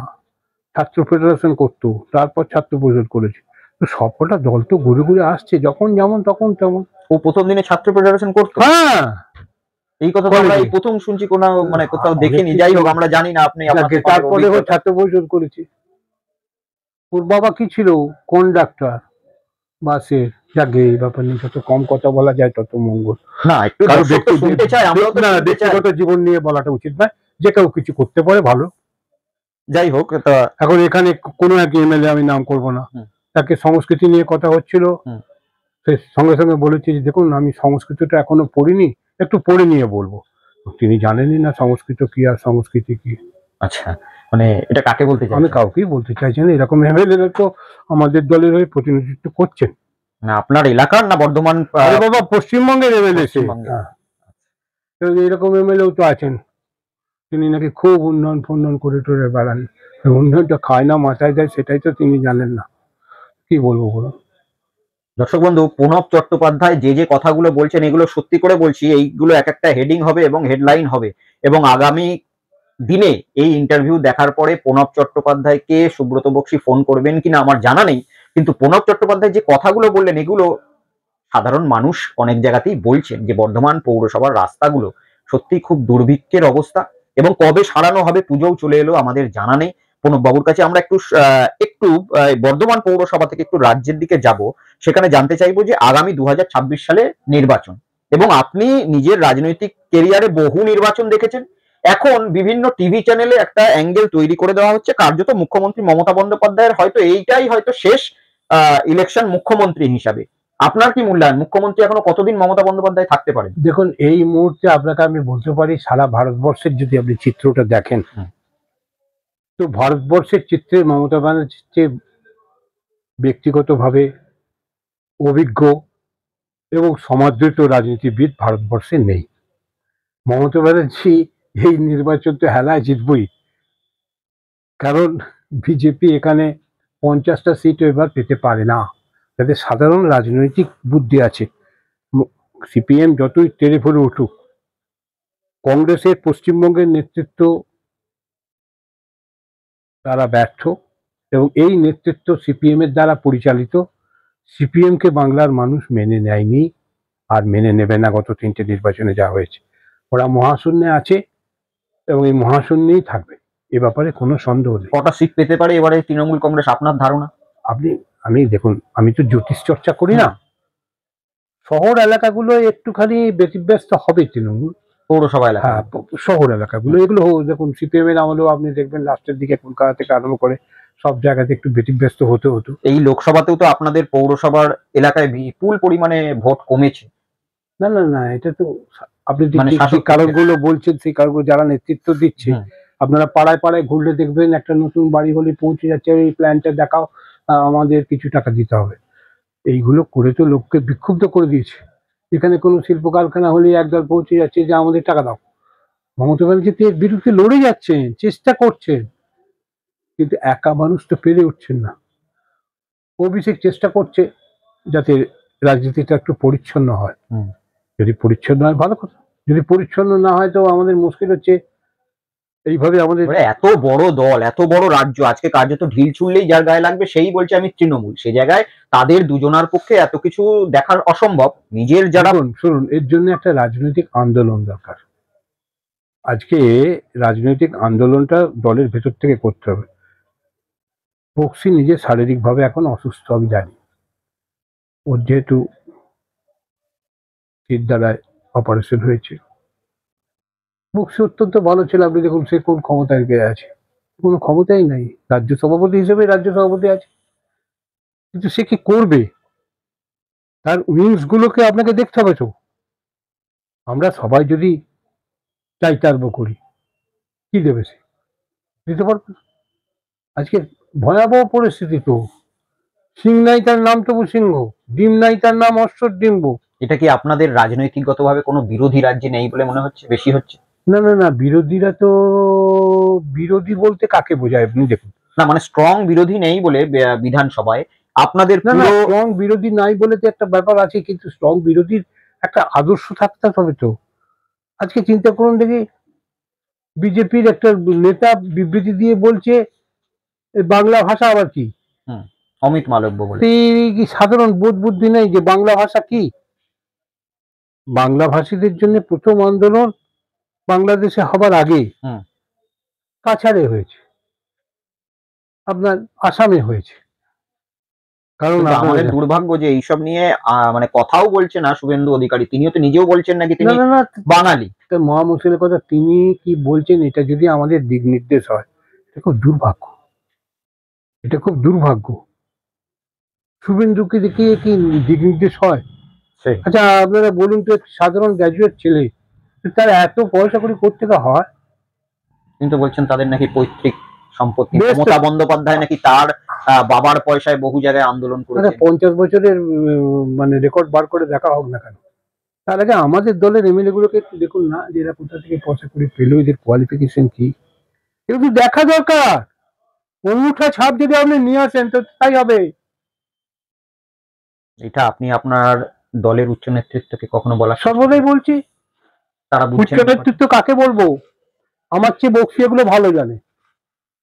Speaker 1: ছাত্র ফেডারেশন করতো, তারপর ছাত্র পরিষদ করেছে। তো সবকটা দল তো ঘুরে ঘুরে আসছে, যখন যেমন তখন তেমন।
Speaker 2: ও প্রথম দিনে ছাত্র ফেডারেশন করতো?
Speaker 1: হ্যাঁ,
Speaker 2: এই কথা তো আমরা এই প্রথম শুনছি, কোনো মানে কোথাও দেখিনি। যাই হোক, আমরা জানি না আপনি
Speaker 1: তারপরে ও ছাত্র পরিষদ করেছে। ওর বাবা কি ছিল? কন্ডাক্টর বাসের। যাকে এই ব্যাপার নিয়ে যত কম কথা বলা যায় তত মঙ্গল।
Speaker 2: না একটু দর্শক তো শুনতে চাই, আমরাও তো
Speaker 1: না,
Speaker 2: শুনতে চাই।
Speaker 1: ব্যক্তিগত জীবন নিয়ে বলাটা উচিত নয়, যে কেউ কিছু করতে পারে ভালো।
Speaker 2: যাই হোক, তা
Speaker 1: এখন এখানে কোনো এক এমএলএ, আমি নাম করবো না, তাকে সংস্কৃতি নিয়ে কথা হচ্ছিল, সে সঙ্গে সঙ্গে বলেছে যে দেখুন আমি সংস্কৃতটা এখনো পড়িনি, একটু পড়ে নিয়ে বলবো। তিনি জানেনই না সংস্কৃত কি আর সংস্কৃতি কি।
Speaker 2: আচ্ছা, মানে এটা কাকে বলতে চাই?
Speaker 1: আমি কাউকেই বলতে চাইছি না, এরকম এমএলএ তো আমাদের দলের হয়ে প্রতিনিধিত্ব করছেন।
Speaker 2: না আপনার এলাকার না বর্ধমান?
Speaker 1: আরে বাবা, পশ্চিমবঙ্গের এমএলএ সে।
Speaker 2: পশ্চিমবঙ্গের।
Speaker 1: হ্যাঁ, তো এরকম এমএলএও তো আছেন, তিনি নাকি খুব উন্নয়ন ফন্নয়ন করে টরে বেড়ান। উন্নয়নটা খায় না মাথায় দেয়, সেটাই তো তিনি জানেন না। কি বলবো বলুন?
Speaker 2: দর্শক বন্ধু, প্রণব চট্টোপাধ্যায় যে যে কথাগুলো বলছেন এগুলো সত্যি করে বলছি, এইগুলো এক একটা হেডিং হবে এবং হেডলাইন হবে। এবং আগামী দিনে এই ইন্টারভিউ দেখার পরে প্রণব চট্টোপাধ্যায়কে সুব্রত বক্সী ফোন করবেন কিনা আমার জানা নেই, কিন্তু প্রণব চট্টোপাধ্যায় যে কথাগুলো বললেন এগুলো সাধারণ মানুষ অনেক জায়গাতেই বলছেন যে বর্ধমান পৌরসভার রাস্তাগুলো সত্যি খুব দুর্ভিক্ষের অবস্থা, এবং কবে সারানো হবে, পুজোও চলে এলো, আমাদের জানা নেই। প্রণব বাবুর কাছে আমরা একটু বর্ধমান পৌরসভা থেকে একটু রাজ্যের দিকে যাব, সেখানে জানতে চাইবো যে আগামী 2026 সালে নির্বাচন এবং আপনি নিজের রাজনৈতিক কেরিয়ারে বহু নির্বাচন দেখেছেন। এখন বিভিন্ন টিভি চ্যানেলে একটা অ্যাঙ্গেল তৈরি করে দেওয়া হচ্ছে কার্যত মুখ্যমন্ত্রী মমতা বন্দ্যোপাধ্যায়ের হয়তো এইটাই হয়তো শেষ ইলেকশন মুখ্যমন্ত্রী হিসাবে। আপনার কি মূল্যায়ন, মুখ্যমন্ত্রী এখনো কতদিন মমতা বন্দ্যোপাধ্যায় থাকতে পারেন?
Speaker 1: দেখুন, এই মুহূর্তে আপনাকে আমি বলতে পারি সারা ভারতবর্ষের যদি আপনি চিত্রটা দেখেন, তো ভারতবর্ষের চিত্রে মমতা ব্যানার্জির চেয়ে ব্যক্তিগতভাবে অভিজ্ঞ এবং সমাদৃত রাজনীতিবিদ ভারতবর্ষে নেই। মমতা ব্যানার্জি এই নির্বাচন তো হেলায় জিতবই, কারণ বিজেপি এখানে 50টা সিটও এবার পেতে পারে না। তাদের সাধারণ রাজনৈতিক বুদ্ধি আছে। সিপিএম যতই তেড়ে ফুলে উঠুক, কংগ্রেসের পশ্চিমবঙ্গের নেতৃত্ব তারা ব্যর্থ এবং এই নেতৃত্ব সিপিএম এর দ্বারা পরিচালিত। সিপিএম কে বাংলার মানুষ মেনে নেয়নি আর মেনে নেবে না। গত 3টে নির্বাচনে যা হয়েছে, ওরা মহাশূন্যে আছে এবং এই মহাশূন্যেই থাকবে, এ ব্যাপারে কোনো সন্দেহ নেই।
Speaker 2: কটা সিট পেতে পারে এবারে তৃণমূল কংগ্রেস, আপনার ধারণা?
Speaker 1: আমি দেখুন, আমি তো জ্যোতিষ চর্চা করি না। শহর এলাকাগুলো একটুখানি ব্যতিব্যস্ত হবে তৃণমূল।
Speaker 2: পৌরসভা এলাকা,
Speaker 1: হ্যাঁ, শহর এলাকাগুলো এগুলো দেখুন, সিপিএম এর আমলেও আপনি দেখবেন লাস্টের দিকে কলকাতা থেকে আরম্ভ করে সব জায়গাতে একটু ব্যতিব্যস্ত হতে হতো।
Speaker 2: এই লোকসভাতেও তো আপনাদের পৌরসভার এলাকায় বিপুল পরিমাণে ভোট কমেছে।
Speaker 1: না না না, এটা তো আপনি
Speaker 2: মানে
Speaker 1: যে কারণগুলো বলছেন, সেই কারণগুলো যারা নেতৃত্ব দিচ্ছে, আপনারা পাড়ায় পাড়ায় ঘুরলে দেখবেন একটা নতুন বাড়ি হলে পৌঁছে যাচ্ছে, এই প্ল্যানটা দেখাও, আমাদের কিছু টাকা দিতে হবে। এইগুলো করে তো লোককে বিক্ষুব্ধ করে দিয়েছে। এখানে কোনো শিল্প কারখানা হলে একদল পৌঁছে যাচ্ছে যে আমাদের টাকা দাও। মমতা ব্যানার্জি এর বিরুদ্ধে লড়ে যাচ্ছেন, চেষ্টা করছেন, কিন্তু একা মানুষ তো পেরে উঠছেন না। অভিষেক চেষ্টা করছে যাতে রাজনীতিটা একটু পরিচ্ছন্ন হয়। যদি পরিচ্ছন্ন হয় ভালো কথা, যদি পরিচ্ছন্ন না হয় তো আমাদের মুশকিল হচ্ছে। এইভাবে আমাদের
Speaker 2: এত বড় দল, এত বড় রাজ্য, আজকে কার্যত ঢিল ছুঁড়লেই যার গায়ে লাগবে সেই বলছে আমি তৃণমূল। সে জায়গায় তাদের দুজনার পক্ষে এত কিছু দেখার অসম্ভব। নিজের যারা
Speaker 1: শুনুন, এর জন্য একটা রাজনৈতিক আন্দোলন দরকার। আজকে রাজনৈতিক আন্দোলনটা দলের ভেতর থেকে করতে হবে। বক্সি নিজে শারীরিকভাবে এখন অসুস্থ, আমি জানি। ওর যেহেতু তীর দ্বারায় অপারেশন হয়েছে। বক্সি অত্যন্ত ভালো ছিল, আপনি দেখুন সে কোন ক্ষমতায় গিয়ে আছে, কোনো ক্ষমতাই নাই। রাজ্য সভাপতি হিসেবে রাজ্য সভাপতি আছে, কিন্তু সে কি করবে? তার উইংস গুলোকে আপনাকে দেখতে হবে। তো আমরা সবাই যদি চাইতার্য করি, কি দেবে সে? দিতে পারবে? আজকে ভয়াবহ পরিস্থিতি তো। সিং নাই তার নাম তবু সিংহ, ডিম নাই তার নাম অশ্বর ডিম্ব।
Speaker 2: এটা কি আপনাদের রাজনৈতিকগতভাবে কোনো বিরোধী রাজ্যে নেই বলে মনে হচ্ছে, বেশি হচ্ছে?
Speaker 1: না না না, বিরোধীরা তো, বিরোধী বলতে কাকে বোঝায় আপনি দেখুন।
Speaker 2: না মানে স্ট্রং বিরোধী নেই বলে বিধানসভায় আপনাদের
Speaker 1: স্ট্রং বিরোধী নাই বলে তো একটা ব্যাপার আছে, কিন্তু স্ট্রং বিরোধীর একটা আদর্শ থাকতে হবে তো। আজকে চিন্তা করুন দেখি, বিজেপির একটা নেতা বিবৃতি দিয়ে বলছে বাংলা ভাষা আবার কি?
Speaker 2: অমিত মালব্য বলে।
Speaker 1: কি সাধারণ বোধ বুদ্ধি নেই যে বাংলা ভাষা কি? বাংলা ভাষীদের জন্য প্রথম আন্দোলন বাংলাদেশে হবার আগে কাছাড়ে হয়েছে, আপনার আসামে হয়েছে।
Speaker 2: কারণ আমাদের দুর্ভাগ্য যে এইসব নিয়ে মানে কথাও বলছে না শুভেন্দু অধিকারী। তিনিও তো নিজেও বলছেন নাকি তিনি বাঙালি।
Speaker 1: মহা মুশকিলের কথা, তিনি কি বলছেন এটা যদি আমাদের দিক নির্দেশ হয়, এটা খুব দুর্ভাগ্য। এটা খুব দুর্ভাগ্য। শুভেন্দুকে দেখিয়ে কি দিক নির্দেশ হয়? আচ্ছা আপনারা বলুন তো, সাধারণ গ্র্যাজুয়েট ছেলে, তার এত পয়সা করে করতে হয়?
Speaker 2: কিন্তু বলছেন তাদের নাকি পৈতৃক সম্পত্তি। মমতা বন্দ্যোপাধ্যায় নাকি তার বাবার পয়সায় বহু জায়গায় আন্দোলন করেছে।
Speaker 1: 50 বছরের মানে রেকর্ড বার করে দেখা হোক না কেন। তার আগে আমাদের দলের এমএলএ গুলোকে একটু দেখুন না, যে এরা কোথা থেকে পয়সা করে পেলো, এদের কোয়ালিফিকেশন কি, এগুলো দেখা দরকার। অন্যথা ছাপ যদি আপনি নিয়ে আসেন তো তাই হবে।
Speaker 2: এটা আপনি আপনার দলের উচ্চ নেতৃত্বকে কখনো বলা?
Speaker 1: সর্বদাই বলছি।
Speaker 2: তারা
Speaker 1: উচ্চ নেতৃত্ব কাকে বলবো? আমার চেয়ে বক্সি এগুলো ভালো জানে।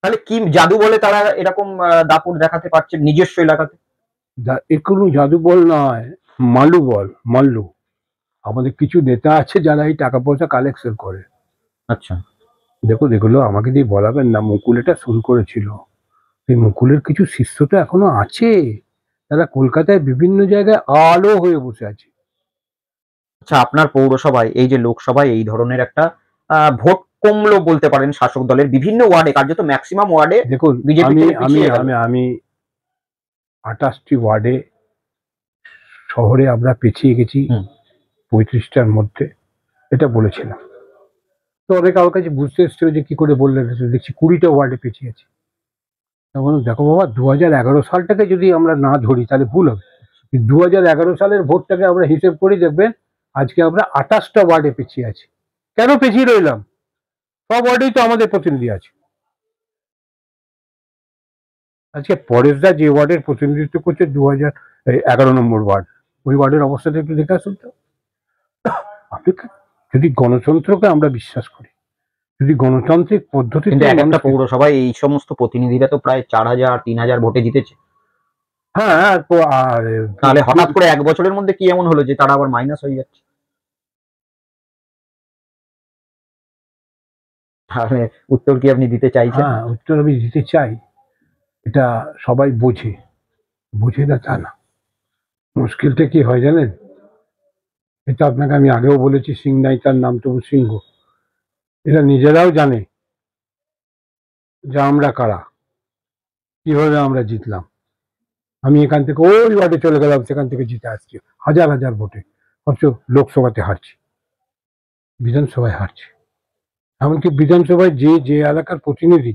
Speaker 2: তাহলে কি জাদু বলে তারা এরকম দাপট দেখাতে পারছে নিজস্ব এলাকাতে?
Speaker 1: এ কোনো জাদু বল নয়, মাল্লু বল, মাল্লু। আমাদের কিছু নেতা আছে যারা এই টাকা পয়সা কালেকশন করে।
Speaker 2: আচ্ছা
Speaker 1: দেখুন, এগুলো আমাকে দিয়ে বলাবেন না। মুকুল এটা শুরু করেছিল, এই মুকুলের কিছু শিষ্য তো এখনো আছে, তারা কলকাতায় বিভিন্ন জায়গায় আলো হয়ে বসে আছে।
Speaker 2: আচ্ছা, আপনার পৌরসভায় এই যে লোকসভায় এই ধরনের একটা ভোট কমলো বলতে পারেন শাসক দলের, বিভিন্ন ওয়ার্ডে কার্যত ম্যাক্সিমাম ওয়ার্ডে
Speaker 1: দেখুন,
Speaker 2: বিজেপি
Speaker 1: আমি
Speaker 2: থেকে
Speaker 1: আমি
Speaker 2: পিছিয়ে গেল।
Speaker 1: আমি আমি 28টি ওয়ার্ডে শহরে আমরা পিছিয়ে গেছি
Speaker 2: হুম।
Speaker 1: 35টার মধ্যে, এটা বলেছিলাম। তো অনেকে আমার কাছে বুঝতে এসেছিল যে কি করে বললেন, তো দেখছি 20টা ওয়ার্ডে পিছিয়ে আছি। তখন দেখো বাবা, 2011 সালটাকে যদি আমরা না ধরি তাহলে ভুল হবে। 2011 সালের ভোটটাকে আমরা হিসেব করি, দেখবেন আজকে আমরা 28টা ওয়ার্ডে পিছিয়ে আছি। কেন পিছিয়ে রইলাম? সব ওয়ার্ডেই তো আমাদের প্রতিনিধি আছে। আজকে পরেশদা যে ওয়ার্ডের প্রতিনিধিত্ব করছে 2011 নম্বর ওয়ার্ড, ওই ওয়ার্ডের অবস্থাটা একটু দেখে আসুন তো। আপনি যদি গণতন্ত্রকে আমরা বিশ্বাস করি, যদি গণতান্ত্রিক
Speaker 2: কিন্তু
Speaker 1: পদ্ধতিতে
Speaker 2: এক একটা
Speaker 1: মানুষকে,
Speaker 2: পৌরসভায় এই সমস্ত প্রতিনিধিরা তো প্রায় 4000 3000 ভোটে জিতেছে।
Speaker 1: হ্যাঁ আর
Speaker 2: তাহলে হঠাৎ করে 1 বছরের মধ্যে কি এমন হলো যে তারা আবার মাইনাস হয়ে যাচ্ছে? তাহলে উত্তর কি আপনি দিতে চাইছেন?
Speaker 1: হ্যাঁ, উত্তর আমি দিতে চাই। এটা সবাই বোঝে, বুঝে না তা না। মুশকিলটা কি হয় জানেন? এটা আপনাকে আমি আগেও বলেছি, সিং নাই তার নাম তবু সিংহ। এরা নিজেরাও জানে যে আমরা কারা, কিভাবে আমরা জিতলাম। আমি এখান থেকে ওই ওয়ার্ডে চলে গেলাম, সেখান থেকে জিতে আসছি হাজার হাজার ভোটে, অথচ লোকসভাতে হারছি, বিধানসভায় হারছি। এমনকি বিধানসভায় যে যে এলাকার প্রতিনিধি,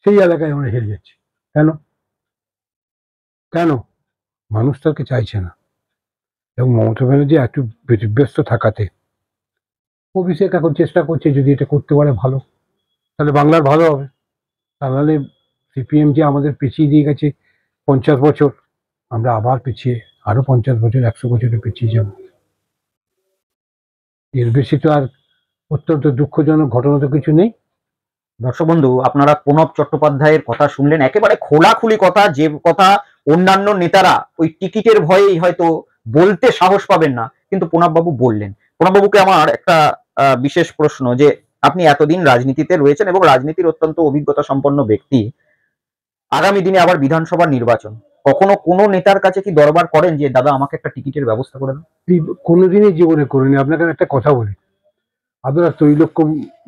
Speaker 1: সেই এলাকায় আমরা হেরে যাচ্ছি। কেন? কেন? মানুষ তাকে চাইছে না। এবং মমতা ব্যানার্জি একটু ব্যস্ত থাকাতে অভিষেক এখন চেষ্টা করছে, যদি এটা করতে পারে ভালো, তাহলে বাংলার ভালো হবে। তা নাহলে সিপিএম যে আমাদের পিছিয়ে দিয়ে গেছে 50 বছর, আমরা আবার পিছিয়ে আরো 50 বছর, 100 বছরে পিছিয়ে যাব। এর বেশি তো আর অত্যন্ত দুঃখজনক ঘটনা তো কিছু নেই।
Speaker 2: দর্শক বন্ধু, আপনারা প্রণব চট্টোপাধ্যায়ের কথা শুনলেন, একেবারে খোলাখুলি কথা, যে কথা অন্যান্য নেতারা ওই টিকিটের ভয়েই হয়তো বলতে সাহস পাবেন না, কিন্তু প্রণব বাবু বললেন। প্রণব বাবুকে আমার একটা বিশেষ প্রশ্ন, যে আপনি এতদিন রাজনীতিতে রয়েছেন এবং রাজনীতির অত্যন্ত অভিজ্ঞতা সম্পন্ন ব্যক্তি, আগামী দিনে আবার বিধানসভা নির্বাচন, কখনো কোনো নেতার কাছে কি দরবার করেন যে দাদা আমাকে একটা টিকিটের ব্যবস্থা করে দেন?
Speaker 1: এই কোনোদিনই জীবনে করিনি। আপনাকে একটা কথা বলি, আপনারা তৈলক্য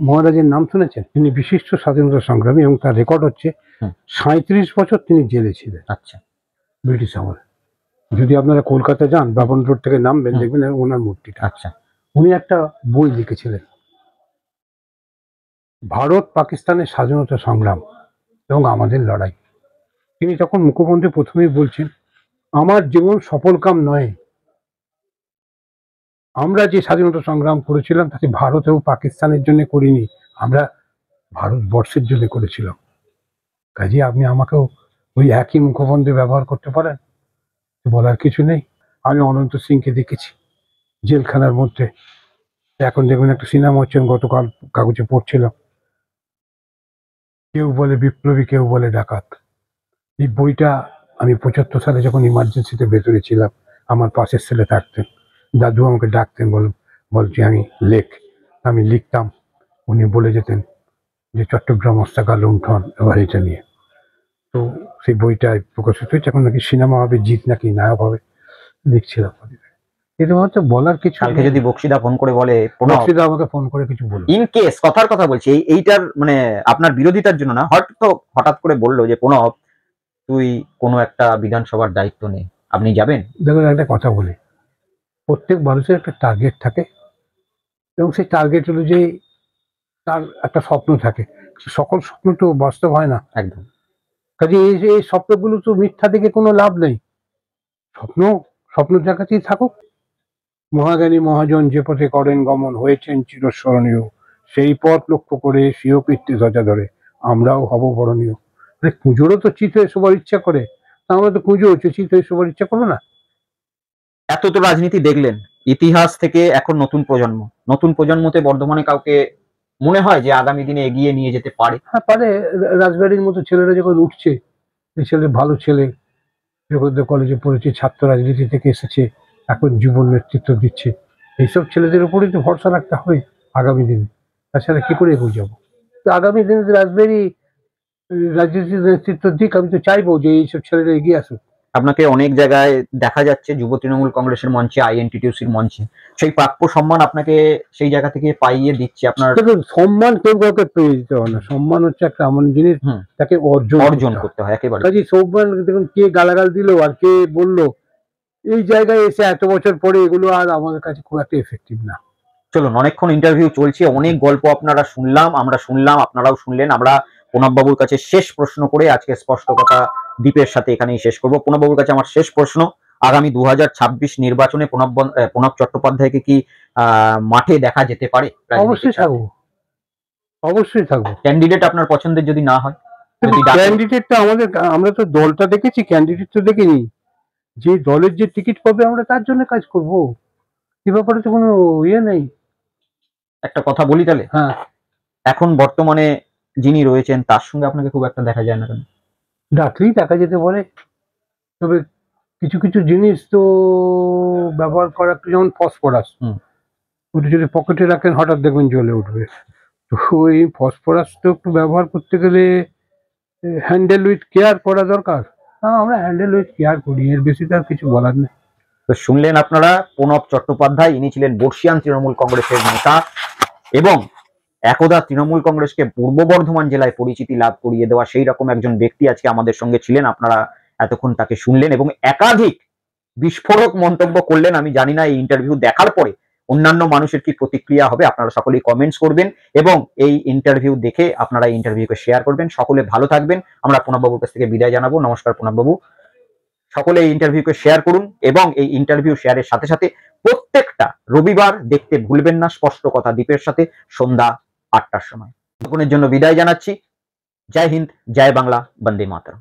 Speaker 1: মহারাজের নাম শুনেছেন? তিনি বিশিষ্ট স্বাধীনতা সংগ্রামী এবং তার রেকর্ড হচ্ছে
Speaker 2: হুম।
Speaker 1: 37 বছর তিনি জেলে ছিলেন
Speaker 2: আচ্ছা।
Speaker 1: ব্রিটিশ আমলে। যদি আপনারা কলকাতা যান, বাবন রোড থেকে নামবেন,
Speaker 2: হুম।
Speaker 1: দেখবেন ওনার মূর্তিটা।
Speaker 2: আচ্ছা।
Speaker 1: উনি একটা বই লিখেছিলেন, ভারত পাকিস্তানের স্বাধীনতা সংগ্রাম এবং আমাদের লড়াই। তিনি তখন মুখ্যমন্ত্রী প্রথমেই বলছেন, আমার জীবন সফল কাম নয়। আমরা যে স্বাধীনতা সংগ্রাম করেছিলাম তাতে ভারত এবং পাকিস্তানের জন্য করিনি, আমরা ভারতবর্ষের জন্য করেছিলাম। কাজে আপনি আমাকেও ওই একই মুখবন্ধে ব্যবহার করতে পারেন, বলার কিছু নেই। আমি অনন্ত সিংকে দেখেছি জেলখানার মধ্যে। এখন দেখবেন একটা সিনেমা হচ্ছেন, গতকাল কাগজে পড়ছিলাম, কেউ বলে বিপ্লবী, কেউ বলে ডাকাত। এই বইটা আমি 75 সালে যখন ইমার্জেন্সিতে ভেতরে ছিলাম, আমার পাশের ছেলে থাকতেন, দাদু আমাকে ডাকতেন, বলছি আমি লেখ। আমি লিখতাম, উনি বলে যেতেন যে চট্টগ্রাম অস্তাকা লুণ্ঠন, এবার এটা নিয়ে। তো সেই বইটায় প্রকাশিত হয়েছে, এখন নাকি সিনেমা হবে, জিৎ নাকি নায়ক হবে, লিখছিলাম। এর মধ্যে বলার কিছু
Speaker 2: কালকে
Speaker 1: নেই।
Speaker 2: যদি বক্সিদা ফোন করে বলে প্রণব,
Speaker 1: বক্সিদা আমাকে ফোন করে কিছু বলবে,
Speaker 2: ইন কেস কথার কথা বলছি, এইটার মানে আপনার বিরোধিতার জন্য না, হয়তো হঠাৎ করে বললো যে প্রণব তুই কোনো একটা বিধানসভার দায়িত্ব নে, আপনি যাবেন?
Speaker 1: দেখুন একটা কথা বলি, প্রত্যেক মানুষের একটা টার্গেট থাকে এবং সেই টার্গেট অনুযায়ী তার একটা স্বপ্ন থাকে। সকল স্বপ্ন তো বাস্তব হয় না।
Speaker 2: একদম।
Speaker 1: কাজে এই স্বপ্নগুলো তো মিথ্যা থেকে কোনো লাভ নেই। স্বপ্ন স্বপ্নের জায়গাতেই থাকুক। মহাজ্ঞানী মহাজন যে পথে করেন গমন, হয়েছেন চিরস্মরণীয়, সেই পথ লক্ষ্য করে স্বীয় কীর্তি ধ্বজা ধরে আমরাও হব বরণীয়। পুজোরও তো চিত হয়ে সবার ইচ্ছা করে, আমরা তো পুজো হচ্ছে, চিত হয়ে সবার ইচ্ছা করবো না?
Speaker 2: এত তো রাজনীতি দেখলেন, ইতিহাস থেকে এখন নতুন প্রজন্মতে বর্ধমানে কাউকে মনে হয় যে আগামী দিনে এগিয়ে নিয়ে যেতে পারে?
Speaker 1: হ্যাঁ পারে। রাজবাড়ির মতো ছেলেরা যখন উঠছে, এই ছেলে ভালো ছেলে, যোগোদয় কলেজে পড়েছে, ছাত্র রাজনীতি থেকে এসেছে, এখন জীবন নেতৃত্ব দিচ্ছে, এইসব ছেলেদের উপরেই তো ভরসা রাখতে হবে আগামী দিনে। তাছাড়া কি করে এগিয়ে যাবো? তো আগামী দিনে রাজবাড়ি রাজনীতির নেতৃত্ব দিক, আমি তো চাইবো যে এইসব ছেলেরা এগিয়ে আসুক।
Speaker 2: আপনাকে অনেক জায়গায় দেখা যাচ্ছে, যুব তৃণমূল কংগ্রেসের মঞ্চে, আইএনটিটিউসির মঞ্চে, সেই প্রাপ্য সম্মান আপনাকে সেই জায়গা থেকে পাইয়ে দিচ্ছে আপনার।
Speaker 1: দেখুন, সম্মান কেউ কাউকে পেয়ে দিতে হয় না। সম্মান হচ্ছে একটা এমন জিনিস,
Speaker 2: হুম।
Speaker 1: তাকে অর্জন
Speaker 2: অর্জন করতে হয় একেবারে।
Speaker 1: কাজে সম্মান, দেখুন কে গালাগাল দিল আর কে বললো, এই জায়গায় এসে এত বছর পরে এগুলো আর আমাদের কাছে খুব একটা এফেক্টিভ না।
Speaker 2: চলুন, অনেকক্ষণ ইন্টারভিউ চলছে, অনেক গল্প আপনারা শুনলাম, আমরা শুনলাম, আপনারাও শুনলেন। আমরা প্রণববাবুর কাছে শেষ প্রশ্ন করে আজকে স্পষ্ট কথা দীপের সাথে এখানেই শেষ করব। প্রণববাবুর কাছে আমার শেষ প্রশ্ন, আগামী 2026 নির্বাচনে প্রণব চট্টোপাধ্যায়কে কি মাঠে দেখা যেতে পারে?
Speaker 1: অবশ্যই থাকবো, অবশ্যই থাকবো।
Speaker 2: ক্যান্ডিডেট আপনার পছন্দের যদি না হয়?
Speaker 1: ক্যান্ডিডেটটা আমরা তো দলটা দেখেছি, ক্যান্ডিডেট তো দেখিনি। যে দলের যে টিকিট পাবে আমরা তার জন্য কাজ করব, এ ব্যাপারে তো কোনো ইয়ে নেই।
Speaker 2: একটা কথা বলি তাহলে,
Speaker 1: হ্যাঁ,
Speaker 2: এখন বর্তমানে যিনি রয়েছেন তার সঙ্গে আপনাকে খুব একটা দেখা যায় না কেন?
Speaker 1: ডাকলেই দেখা যেতে পারে। তবে কিছু কিছু জিনিস তো ব্যবহার করা, যেমন ফসফরাস, ওটা যদি পকেটে রাখেন হঠাৎ দেখবেন জ্বলে উঠবে। তো এই ফসফরাস তো একটু ব্যবহার করতে গেলে হ্যান্ডেল উইথ কেয়ার করা দরকার। আমরা হ্যান্ডেল উইথ কেয়ার করি, এর বেশি তার কিছু বলার নেই।
Speaker 2: তো শুনলেন আপনারা, প্রণব চট্টোপাধ্যায়, ইনি ছিলেন বর্ষিয়ান তৃণমূল কংগ্রেসের নেতা এবং একদা তৃণমূল কংগ্রেসকে পূর্ব বর্ধমান জেলায় পরিচিতি লাভ করিয়ে দেওয়া সেই রকম একজন ব্যক্তি আজকে আমাদের সঙ্গে ছিলেন। আপনারা এতক্ষণ তাকে শুনলেন এবং একাধিক বিস্ফোরক মন্তব্য করলেন। আমি জানি না এই ইন্টারভিউ দেখার পরে অন্যান্য মানুষের কি প্রতিক্রিয়া হবে। আপনারা সকলেই কমেন্টস করবেন এবং এই ইন্টারভিউ দেখে আপনারা এই ইন্টারভিউকে শেয়ার করবেন। সকলে ভালো থাকবেন। আমরা প্রণববাবুর কাছ থেকে বিদায় জানাবো। নমস্কার প্রণববাবু। সকলে এই ইন্টারভিউকে শেয়ার করুন এবং এই ইন্টারভিউ শেয়ারের সাথে সাথে প্রত্যেকটা রবিবার দেখতে ভুলবেন না স্পষ্ট কথা দীপের সাথে সন্ধ্যা 8টার সময়। ততক্ষণের জন্য বিদায় জানাচ্ছি। জয় হিন্দ, জয় বাংলা, বন্দে মাতরম।